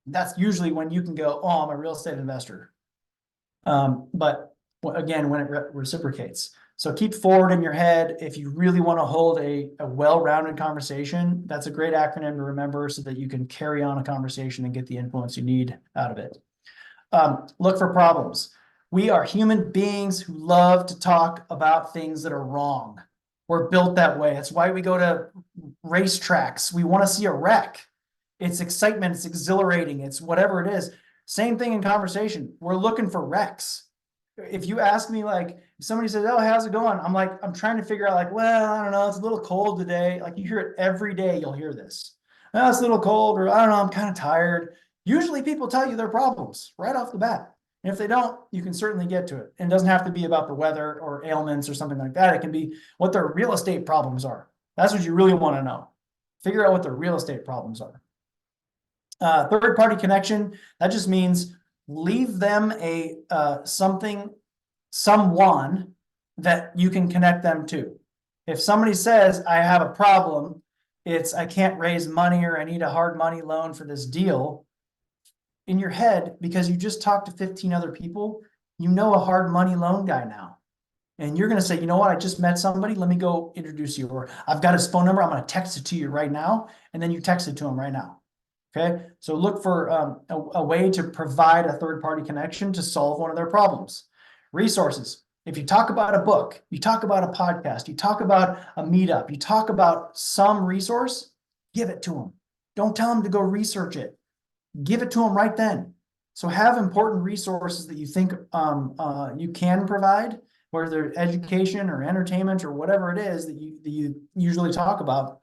That's usually when you can go, oh, I'm a real estate investor. But again, when it reciprocates. So keep Ford in your head. If you really want to hold a well-rounded conversation, that's a great acronym to remember so that you can carry on a conversation and get the influence you need out of it. Look for problems. We are human beings who love to talk about things that are wrong. We're built that way. That's why we go to racetracks. We want to see a wreck. It's excitement. It's exhilarating. It's whatever it is. Same thing in conversation. We're looking for wrecks. If you ask me, like, if somebody says, oh, how's it going? I'm like, I'm trying to figure out, like, well, I don't know. It's a little cold today. Like, you hear it every day. You'll hear this. Oh, it's a little cold, or I don't know, I'm kind of tired. Usually people tell you their problems right off the bat. And if they don't, you can certainly get to it. And it doesn't have to be about the weather or ailments or something like that. It can be what their real estate problems are. That's what you really want to know. Figure out what their real estate problems are. Third-party connection, that just means leave them someone that you can connect them to. If somebody says, I have a problem, I can't raise money, or I need a hard money loan for this deal, in your head, because you just talked to 15 other people, you know a hard money loan guy now. And you're going to say, you know what, I just met somebody, let me go introduce you. Or I've got his phone number, I'm going to text it to you right now. And then you text it to him right now. Okay, so look for a way to provide a third-party connection to solve one of their problems. Resources. If you talk about a book, you talk about a podcast, you talk about a meetup, you talk about some resource, give it to them. Don't tell them to go research it. Give it to them right then. So have important resources that you think you can provide, whether they're education or entertainment or whatever it is that you usually talk about.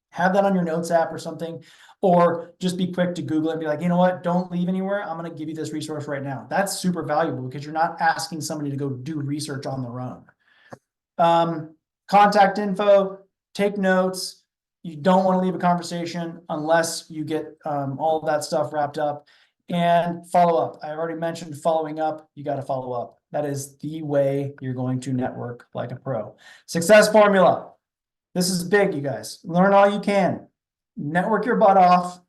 Have that on your notes app or something, or just be quick to Google it and be like, you know what, don't leave anywhere. I'm going to give you this resource right now. That's super valuable because you're not asking somebody to go do research on their own. Contact info, take notes. You don't want to leave a conversation unless you get all of that stuff wrapped up. And follow up. I already mentioned following up. You got to follow up. That is the way you're going to network like a pro. Success formula. This is big, you guys. Learn all you can. Network your butt off.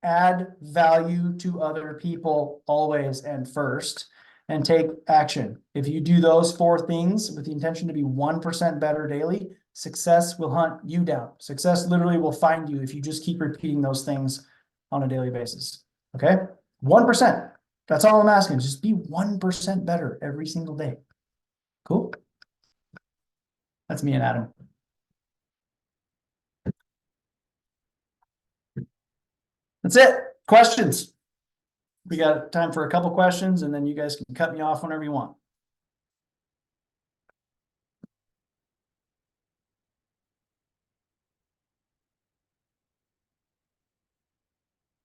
Add value to other people always and first. And take action. If you do those 4 things with the intention to be 1% better daily, success will hunt you down. Success literally will find you if you just keep repeating those things on a daily basis. Okay? 1%. That's all I'm asking. Just be 1% better every single day. Cool? That's me and Adam. That's it. Questions? We got time for a couple questions, and then you guys can cut me off whenever you want.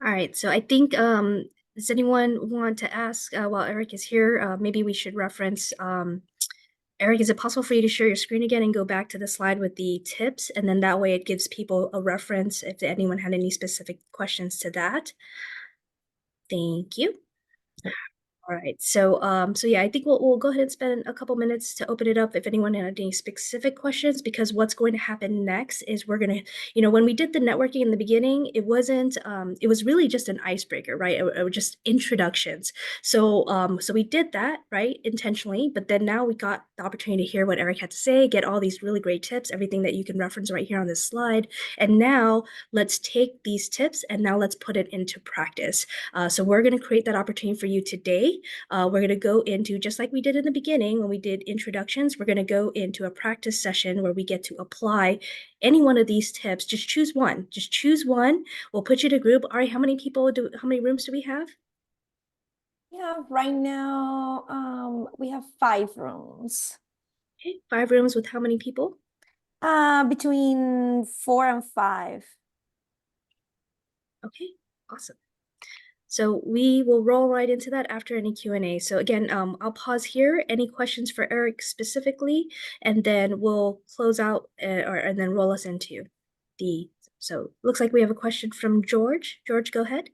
All right, so I think does anyone want to ask while Eric is here? Maybe we should reference Eric, is it possible for you to share your screen again and go back to the slide with the tips? And then that way it gives people a reference if anyone had any specific questions to that. Thank you. All right, so yeah, I think we'll go ahead and spend a couple minutes to open it up if anyone had any specific questions, because what's going to happen next is we're gonna, when we did the networking in the beginning, it wasn't it was really just an icebreaker, right? It was just introductions. So we did that, right, intentionally, but then now we got the opportunity to hear what Eric had to say, get all these really great tips, everything that you can reference right here on this slide. And now let's take these tips and now let's put it into practice. So we're going to create that opportunity for you today. We're going to go into, just like we did in the beginning when we did introductions, we're going to go into a practice session where we get to apply any one of these tips. Just choose one. Just choose one. We'll put you in a group. Ari, how many rooms do we have? Yeah, right now we have 5 rooms. Okay, 5 rooms with how many people? Between 4 and 5. Okay, awesome. So we will roll right into that after any Q&A. So again, I'll pause here. Any questions for Eric specifically, and then we'll close out and then roll us into the. So looks like we have a question from George. George, go ahead.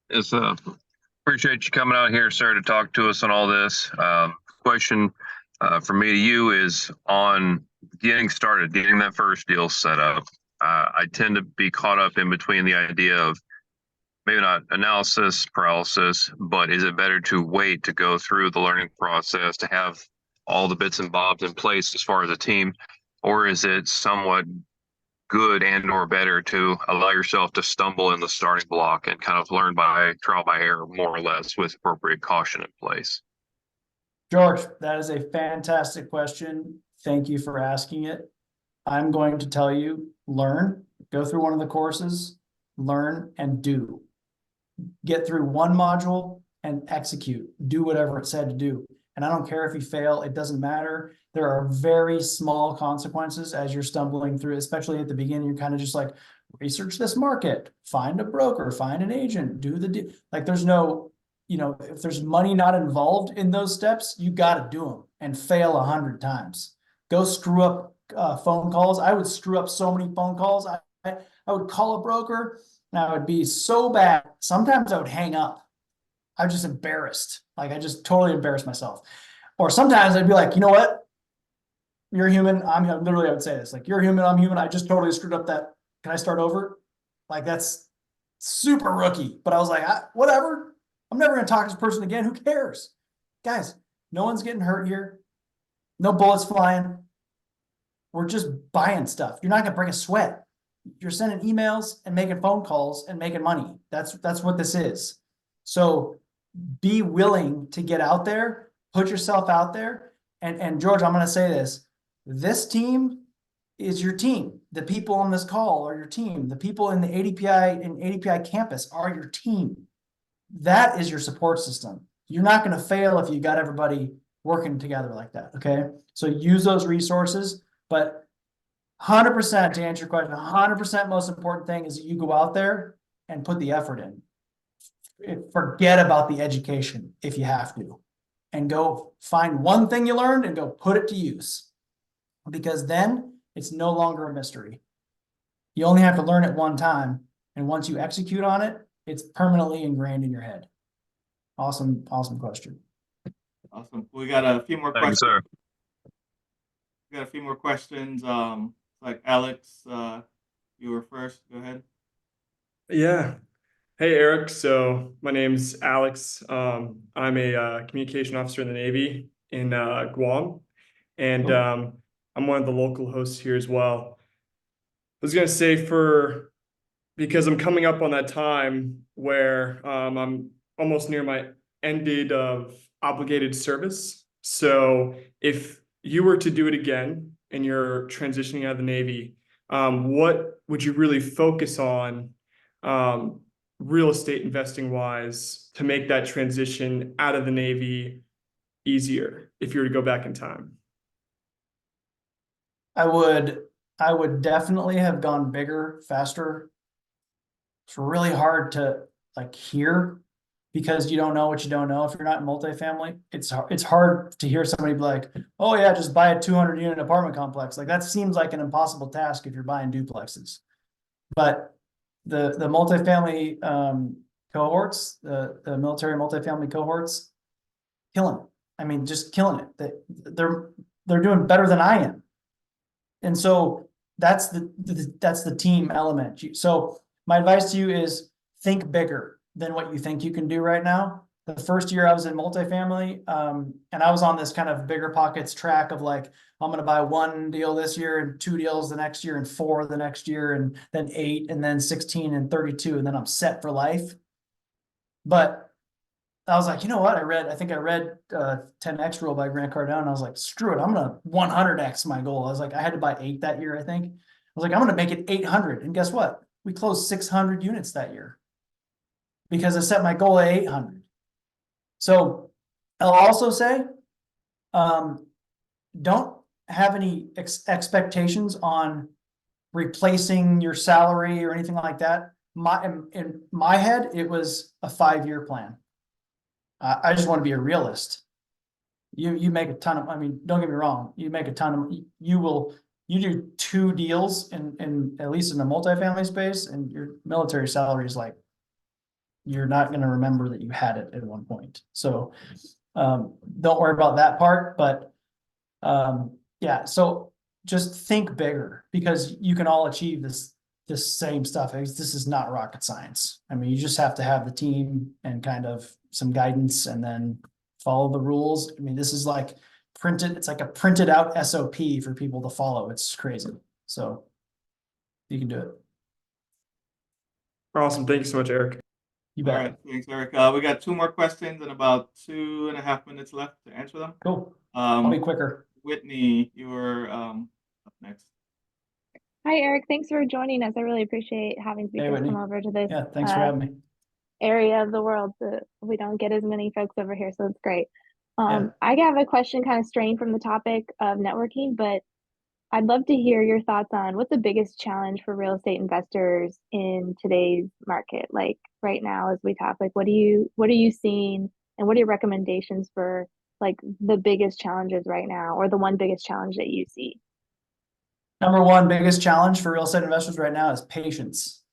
Yes, appreciate you coming out here, sir, to talk to us on all this. Question from me to you is on getting started, getting that first deal set up. I tend to be caught up in between the idea of maybe not analysis paralysis, but is it better to wait to go through the learning process to have all the bits and bobs in place as far as a team, or is it somewhat good and or better to allow yourself to stumble in the starting block and kind of learn by trial by error, more or less, with appropriate caution in place? George, that is a fantastic question. Thank you for asking it. I'm going to tell you, learn, go through one of the courses, learn and do. Get through one module and execute. Do whatever it said to do. And I don't care if you fail, it doesn't matter. There are very small consequences as you're stumbling through, especially at the beginning. You're kind of just like, research this market, find a broker, find an agent, do the deal. Like there's no, if there's money not involved in those steps, you got to do them and fail 100 times. Go screw up phone calls. I would screw up so many phone calls. I would call a broker and I would be so bad. Sometimes I would hang up. I was just embarrassed. Like I just totally embarrassed myself. Or sometimes I'd be like, you know what? You're human. I'm literally, I would say this, like, you're human. I'm human. I just totally screwed up that. Can I start over? Like that's super rookie. But I was like, whatever. I'm never going to talk to this person again. Who cares? Guys, no one's getting hurt here. No bullets flying. We're just buying stuff. You're not going to break a sweat. You're sending emails and making phone calls and making money. That's what this is. So be willing to get out there, put yourself out there. And George, I'm going to say this team is your team. The people on this call are your team. The people in the APDI campus are your team. That is your support system. You're not going to fail if you got everybody working together like that. Okay. So use those resources, but 100% to answer your question, 100% most important thing is that you go out there and put the effort in. Forget about the education if you have to, and go find one thing you learned and go put it to use, because then it's no longer a mystery. You only have to learn it one time, and once you execute on it, it's permanently ingrained in your head. Awesome question. Awesome. We got a few more Thank you, questions. sir. We got a few more questions. Like Alex, you were first. Go ahead. Yeah. Hey, Eric. So my name's Alex. I'm a communication officer in the Navy in Guam, and I'm one of the local hosts here as well. I was gonna say because I'm coming up on that time where I'm almost near my end date of obligated service. So if you were to do it again and you're transitioning out of the Navy, what would you really focus on, real estate investing wise, to make that transition out of the Navy easier if you were to go back in time? I would definitely have gone bigger, faster. It's really hard to like hear because you don't know what you don't know. If you're not in multifamily, it's hard to hear somebody be like, oh yeah, just buy a 200 unit apartment complex. Like that seems like an impossible task if you're buying duplexes. But the multifamily cohorts, the military multifamily cohorts, killing it. I mean, just killing it. They're doing better than I am. And so that's the team element. So my advice to you is think bigger than what you think you can do right now. The first year I was in multifamily, and I was on this kind of bigger pockets track of like, I'm going to buy 1 deal this year and 2 deals the next year and 4 the next year and then 8 and then 16 and 32 and then I'm set for life. But I was like, you know what? I think I read 10X Rule by Grant Cardone. And I was like, screw it. I'm going to 100X my goal. I was like, I had to buy 8 that year, I think. I was like, I'm going to make it 800. And guess what? We closed 600 units that year because I set my goal at 800. So I'll also say, don't have any expectations on replacing your salary or anything like that. In my head, it was a 5-year plan. I just want to be a realist. You make a ton of, I mean, don't get me wrong, you make a ton of, you do 2 deals in at least in the multifamily space and your military salary is like, you're not going to remember that you had it at one point. So don't worry about that part, but yeah, so just think bigger because you can all achieve this same stuff. This is not rocket science. I mean, you just have to have the team and kind of some guidance and then follow the rules. I mean, this is like it's like a printed out SOP for people to follow. It's crazy. So you can do it. Awesome. Thank you so much, Eric. You All bet. right, thanks, Eric. We got 2 more questions and about 2.5 minutes left to answer them. Cool. I'll be quicker. Whitney, you were up next. Hi, Eric. Thanks for joining us. I really appreciate having speakers Whitney. come over to this Yeah, thanks for having me. area of the world. We don't get as many folks over here, so it's great. Yeah. I have a question kind of straying from the topic of networking, but I'd love to hear your thoughts on what's the biggest challenge for real estate investors in today's market. Like right now, as we talk, like what are you seeing, and what are your recommendations for like the biggest challenges right now, or the one biggest challenge that you see? Number one biggest challenge for real estate investors right now is patience.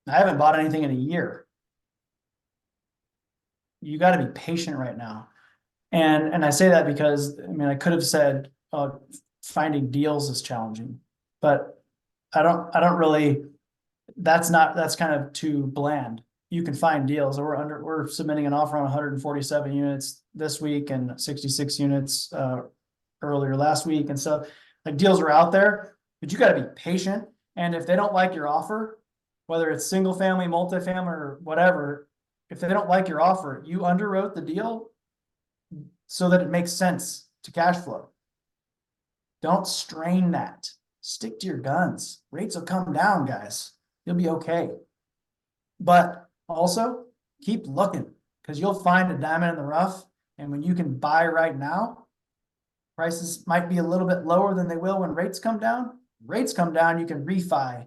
I haven't bought anything in a year. You got to be patient right now. And I say that because, I mean, I could have said finding deals is challenging, but I don't really, that's kind of too bland. You can find deals. We're submitting an offer on 147 units this week and 66 units earlier last week. And so like deals are out there, but you got to be patient. And if they don't like your offer, whether it's single family, multifamily, or whatever, if they don't like your offer, you underwrote the deal so that it makes sense to cash flow. Don't strain that. Stick to your guns. Rates will come down, guys. You'll be okay. But also keep looking because you'll find a diamond in the rough. And when you can buy right now, prices might be a little bit lower than they will when rates come down. Rates come down, you can refi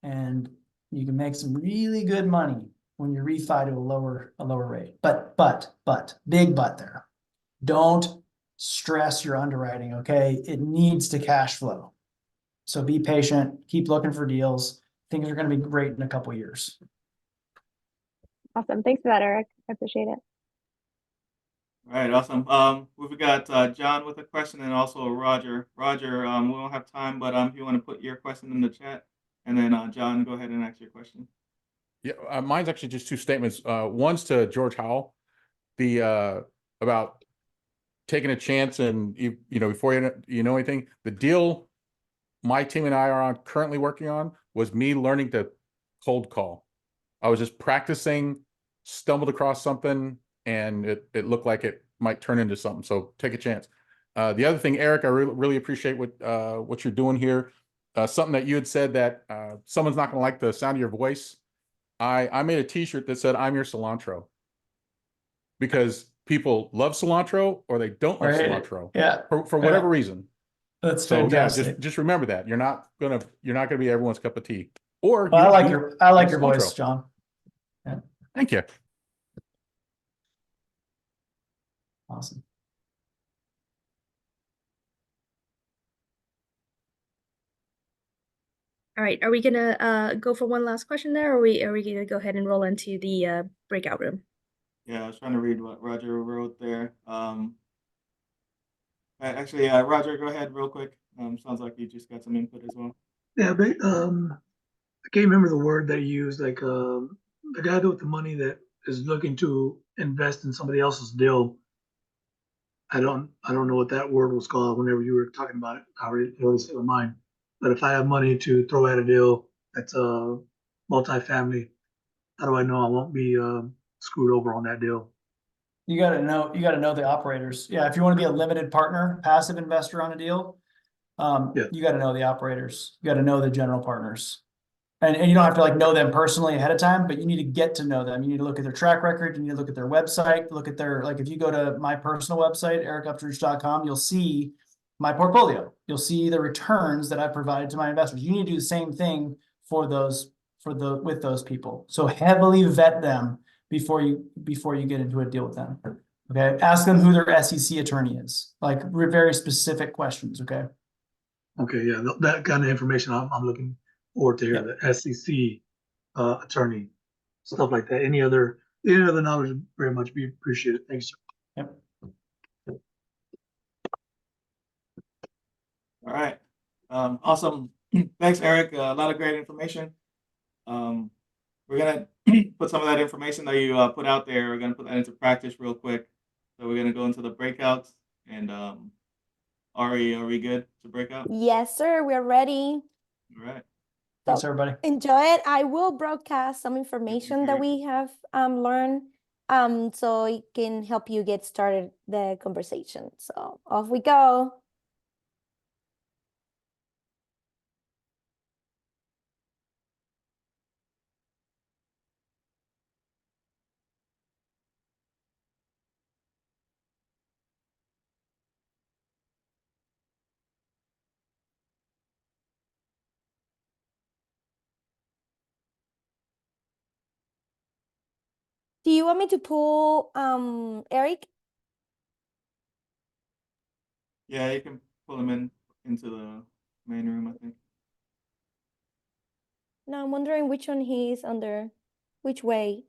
and you can make some really good money when you refi to a lower rate. But big but there. Don't stress your underwriting, okay? It needs to cash flow. So be patient, keep looking for deals. Things are going to be great in a couple of years. Awesome. Thanks for that, Eric. I appreciate it. All right, awesome. We've got John with a question and also Roger. Roger, we don't have time, but if you want to put your question in the chat, and then John, go ahead and ask your question. Yeah, mine's actually just 2 statements. One's to George Howell, about taking a chance and you know before you know anything. The deal my team and I are currently working on was me learning to cold call. I was just practicing, stumbled across something, and it looked like it might turn into something. So take a chance. The other thing, Eric, I really appreciate what you're doing here. Something that you had said that someone's not going to like the sound of your voice. I made a T-shirt that said "I'm your cilantro," because people love cilantro or they don't love Right. cilantro Yeah. for whatever reason. That's So yeah, fantastic. just remember that you're not gonna be everyone's cup of tea. Or Well, I like use your cilantro. voice, John. Yeah. Thank you. Awesome. All right, are we gonna go for one last question there, or are we gonna go ahead and roll into the breakout room? Yeah, I was trying to read what Roger wrote there. Actually, Roger, go ahead real quick. Sounds like you just got some input as well. Yeah, but I can't remember the word they used. Like the guy with the money that is looking to invest in somebody else's deal. I don't know what that word was called. Whenever you were talking about it, I already said mine. But if I have money to throw at a deal that's a multifamily, how do I know I won't be screwed over on that deal? You gotta know the operators. Yeah, if you want to be a limited partner, passive investor on a deal, Yeah. you gotta know the operators. You gotta know the general partners. And you don't have to like know them personally ahead of time, but you need to get to know them. You need to look at their track record. You need to look at their website, look at their, like if you go to my personal website, ericupchurch.com, you'll see my portfolio. You'll see the returns that I provided to my investors. You need to do the same thing with those people. So heavily vet them before you get into a deal with them. Okay. Ask them who their SEC attorney is, like very specific questions. Okay. Okay, yeah, that kind of information I'm looking forward to hear. Yep. The SEC attorney, stuff like that. Any other knowledge would very much be appreciated. Thanks, sir. Yep. All right. Awesome. Thanks, Eric. A lot of great information. We're gonna put some of that information that you put out there. We're gonna put that into practice real quick. So we're gonna go into the breakouts. And Ari, are we good to break out? Yes, sir. We're ready. All right. Thanks, So everybody. enjoy it. I will broadcast some information that Eric. we have learned so it can help you get started the conversation. So off we go. Do you want me to pull Eric? Yeah, you can pull him into the main room, I think. No, I'm wondering which one he's under. Which way?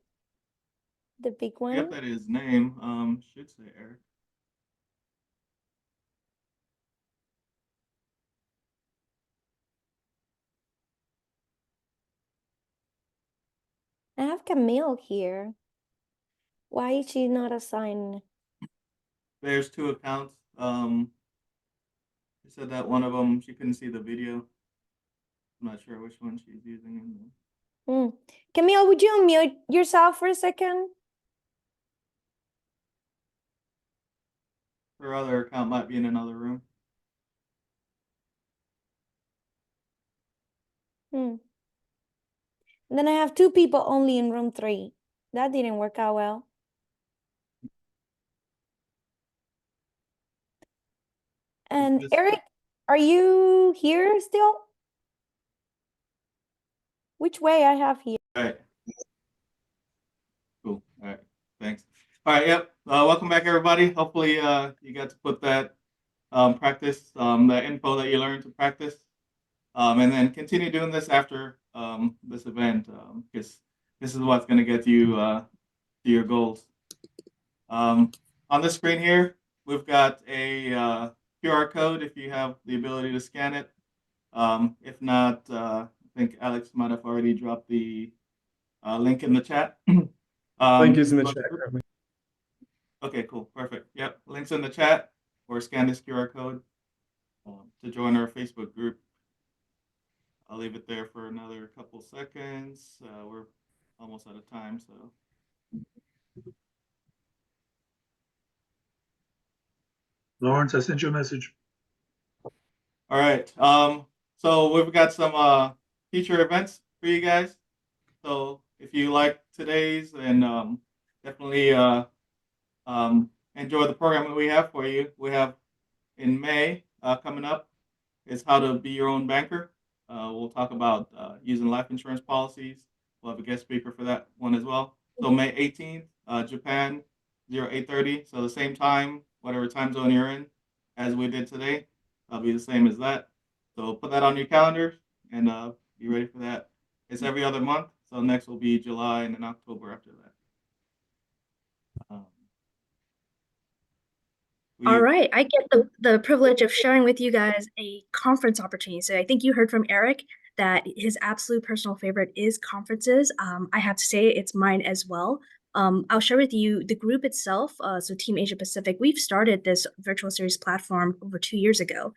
The big I one? got that his name. Should say Eric. I have Camille here. Why is she not assigned? There's two accounts. She said that one of them she couldn't see the video. I'm not sure which one she's using. Camille, would you unmute yourself for a second? Her other account might be in another room. And then I have two people only in room 3. That didn't work out well. And Eric, are you here still? Which way I have here? All right. Cool. All right. Thanks. All right. Yep. Welcome back, everybody. Hopefully, you got to put that practice, the info that you learned to practice, and then continue doing this after this event, because this is what's going to get you to your goals. On the screen here, we've got a QR code if you have the ability to scan it. If not, I think Alex might have already dropped the link in the chat. Link is in the chat currently. Okay, cool, perfect. Yep, links in the chat or scan this QR code to join our Facebook group. I'll leave it there for another couple seconds. We're almost out of time, so. Lawrence, I sent you a message. All right. So we've got some future events for you guys. So if you like today's, and definitely enjoy the program that we have for you. We have in May coming up is how to be your own banker. We'll talk about using life insurance policies. We'll have a guest speaker for that one as well. So May 18th, Japan, 0830. So the same time, whatever time zone you're in, as we did today, that'll be the same as that. So put that on your calendar and be ready for that. It's every other month. So next will be July and then October after that. All right, I get the privilege of sharing with you guys a conference opportunity. So I think you heard from Eric that his absolute personal favorite is conferences. I have to say it's mine as well. I'll share with you the group itself. So Team Asia Pacific, we've started this virtual series platform over 2 years ago.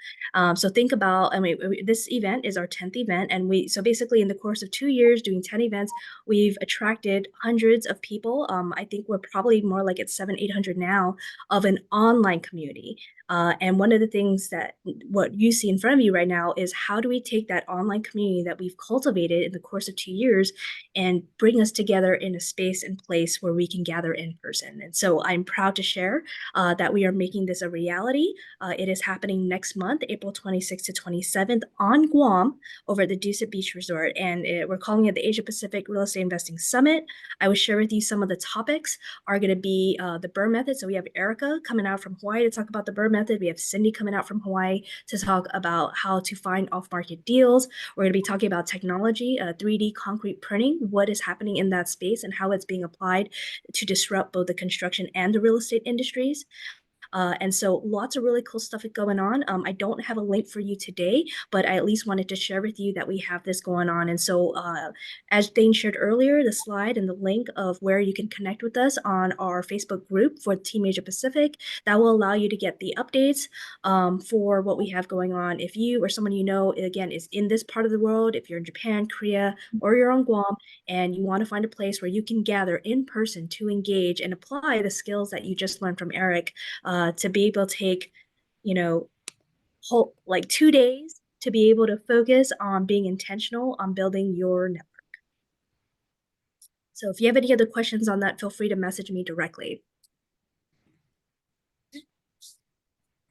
So think about, I mean, this event is our 10th event, and so basically in the course of 2 years doing 10 events, we've attracted hundreds of people. I think we're probably more like at 700-800 now of an online community. And one of the things that what you see in front of you right now is how do we take that online community that we've cultivated in the course of 2 years and bring us together in a space and place where we can gather in person. And so I'm proud to share that we are making this a reality. It is happening next month, April 26th to 27th on Guam over at the Dusit Beach Resort. And we're calling it the Asia Pacific Real Estate Investing Summit. I will share with you some of the topics are going to be the BRRRR method. So we have Erica coming out from Hawaii to talk about the BRRRR method. We have Cindy coming out from Hawaii to talk about how to find off-market deals. We're going to be talking about technology, 3D concrete printing, what is happening in that space and how it's being applied to disrupt both the construction and the real estate industries. And so lots of really cool stuff going on. I don't have a link for you today, but I at least wanted to share with you that we have this going on. And so as Dane shared earlier, the slide and the link of where you can connect with us on our Facebook group for Team Asia Pacific, that will allow you to get the updates for what we have going on. If you or someone you know, again, is in this part of the world, if you're in Japan, Korea, or you're on Guam, and you want to find a place where you can gather in person to engage and apply the skills that you just learned from Eric, to be able to take, whole like 2 days to be able to focus on being intentional on building your network. So if you have any other questions on that, feel free to message me directly.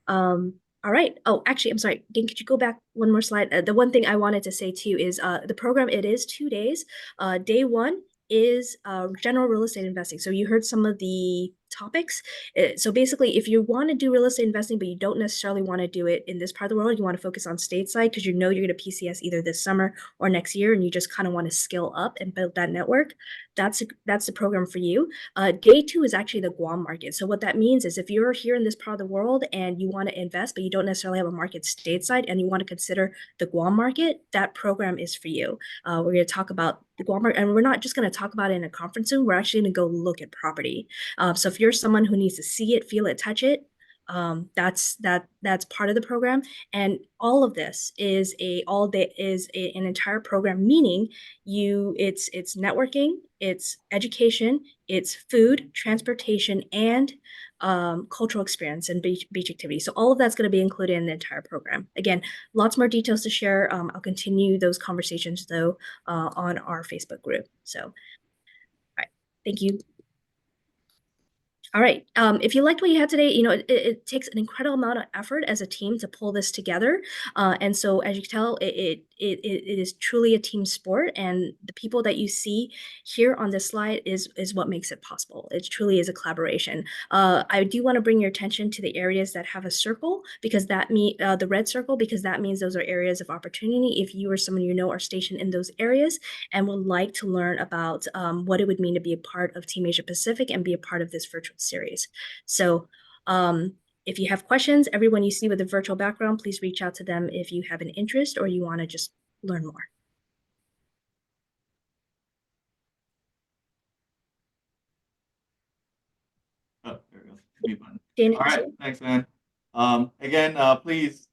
All right. Oh, actually, I'm sorry. Dane, could you go back one more slide? The one thing I wanted to say too is the program, it is 2 days. Day one is general real estate investing. So you heard some of the topics. So basically, if you want to do real estate investing, but you don't necessarily want to do it in this part of the world, you want to focus on stateside because you know you're going to PCS either this summer or next year, and you just kind of want to skill up and build that network. That's the program for you. Day two is actually the Guam market. So what that means is if you're here in this part of the world and you want to invest, but you don't necessarily have a market stateside and you want to consider the Guam market, that program is for you. We're going to talk about the Guam market, and we're not just going to talk about it in a conference room. We're actually going to go look at property. So if you're someone who needs to see it, feel it, touch it, that's part of the program. And all of this is an entire program, meaning it's networking, it's education, it's food, transportation, and cultural experience and beach activity. So all of that's going to be included in the entire program. Again, lots more details to share. I'll continue those conversations though on our Facebook group. So, all right, thank you. All right. If you liked what you had today, it takes an incredible amount of effort as a team to pull this together. And so as you can tell, it is truly a team sport. And the people that you see here on this slide is what makes it possible. It truly is a collaboration. I do want to bring your attention to the areas that have a circle, because the red circle, because that means those are areas of opportunity. If you or someone you know are stationed in those areas and would like to learn about what it would mean to be a part of Team Asia Pacific and be a part of this virtual series. So if you have questions, everyone you see with a virtual background, please reach out to them if you have an interest or you want to just learn more. Oh, there we go. Mute button. Dane, All right, thanks, man. Again, please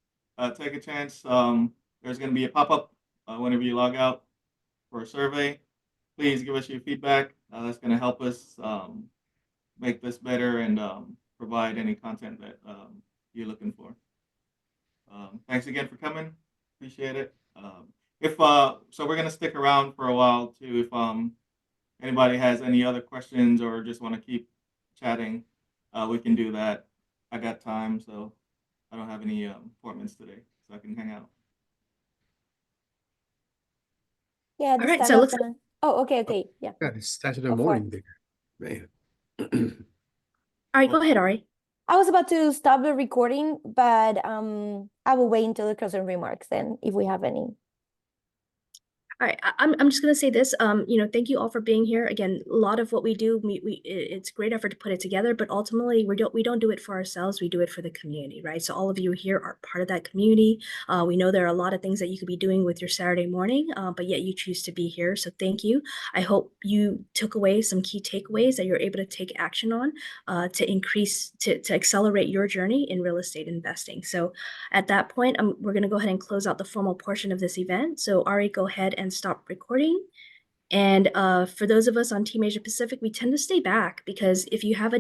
take a chance. There's going to be a pop-up whenever you log out for a survey. Please give us your feedback. That's going to help us make this better and provide any content that you're looking for. Thanks again for coming. Appreciate it. So we're gonna stick around for a while too. If anybody has any other questions or just want to keep chatting, we can do that. I got time, so I don't have any appointments today, so I can hang out. Yeah, this Alright, time so it of looks the. Oh, okay, yeah. Yeah, it's Saturday Go for morning it. there, man. Alright, go ahead, Ari. I was about to stop the recording, but I will wait until the closing remarks then, if we have any. All right, I'm just gonna say this. Thank you all for being here. Again, a lot of what we do, it's great effort to put it together, but ultimately we don't do it for ourselves. We do it for the community, right? So all of you here are part of that community. We know there are a lot of things that you could be doing with your Saturday morning, but yet you choose to be here. So thank you. I hope you took away some key takeaways that you're able to take action on to accelerate your journey in real estate investing. So at that point, we're gonna go ahead and close out the formal portion of this event. So Ari, go ahead and stop recording. And for those of us on Team Asia Pacific, we tend to stay back because if you have a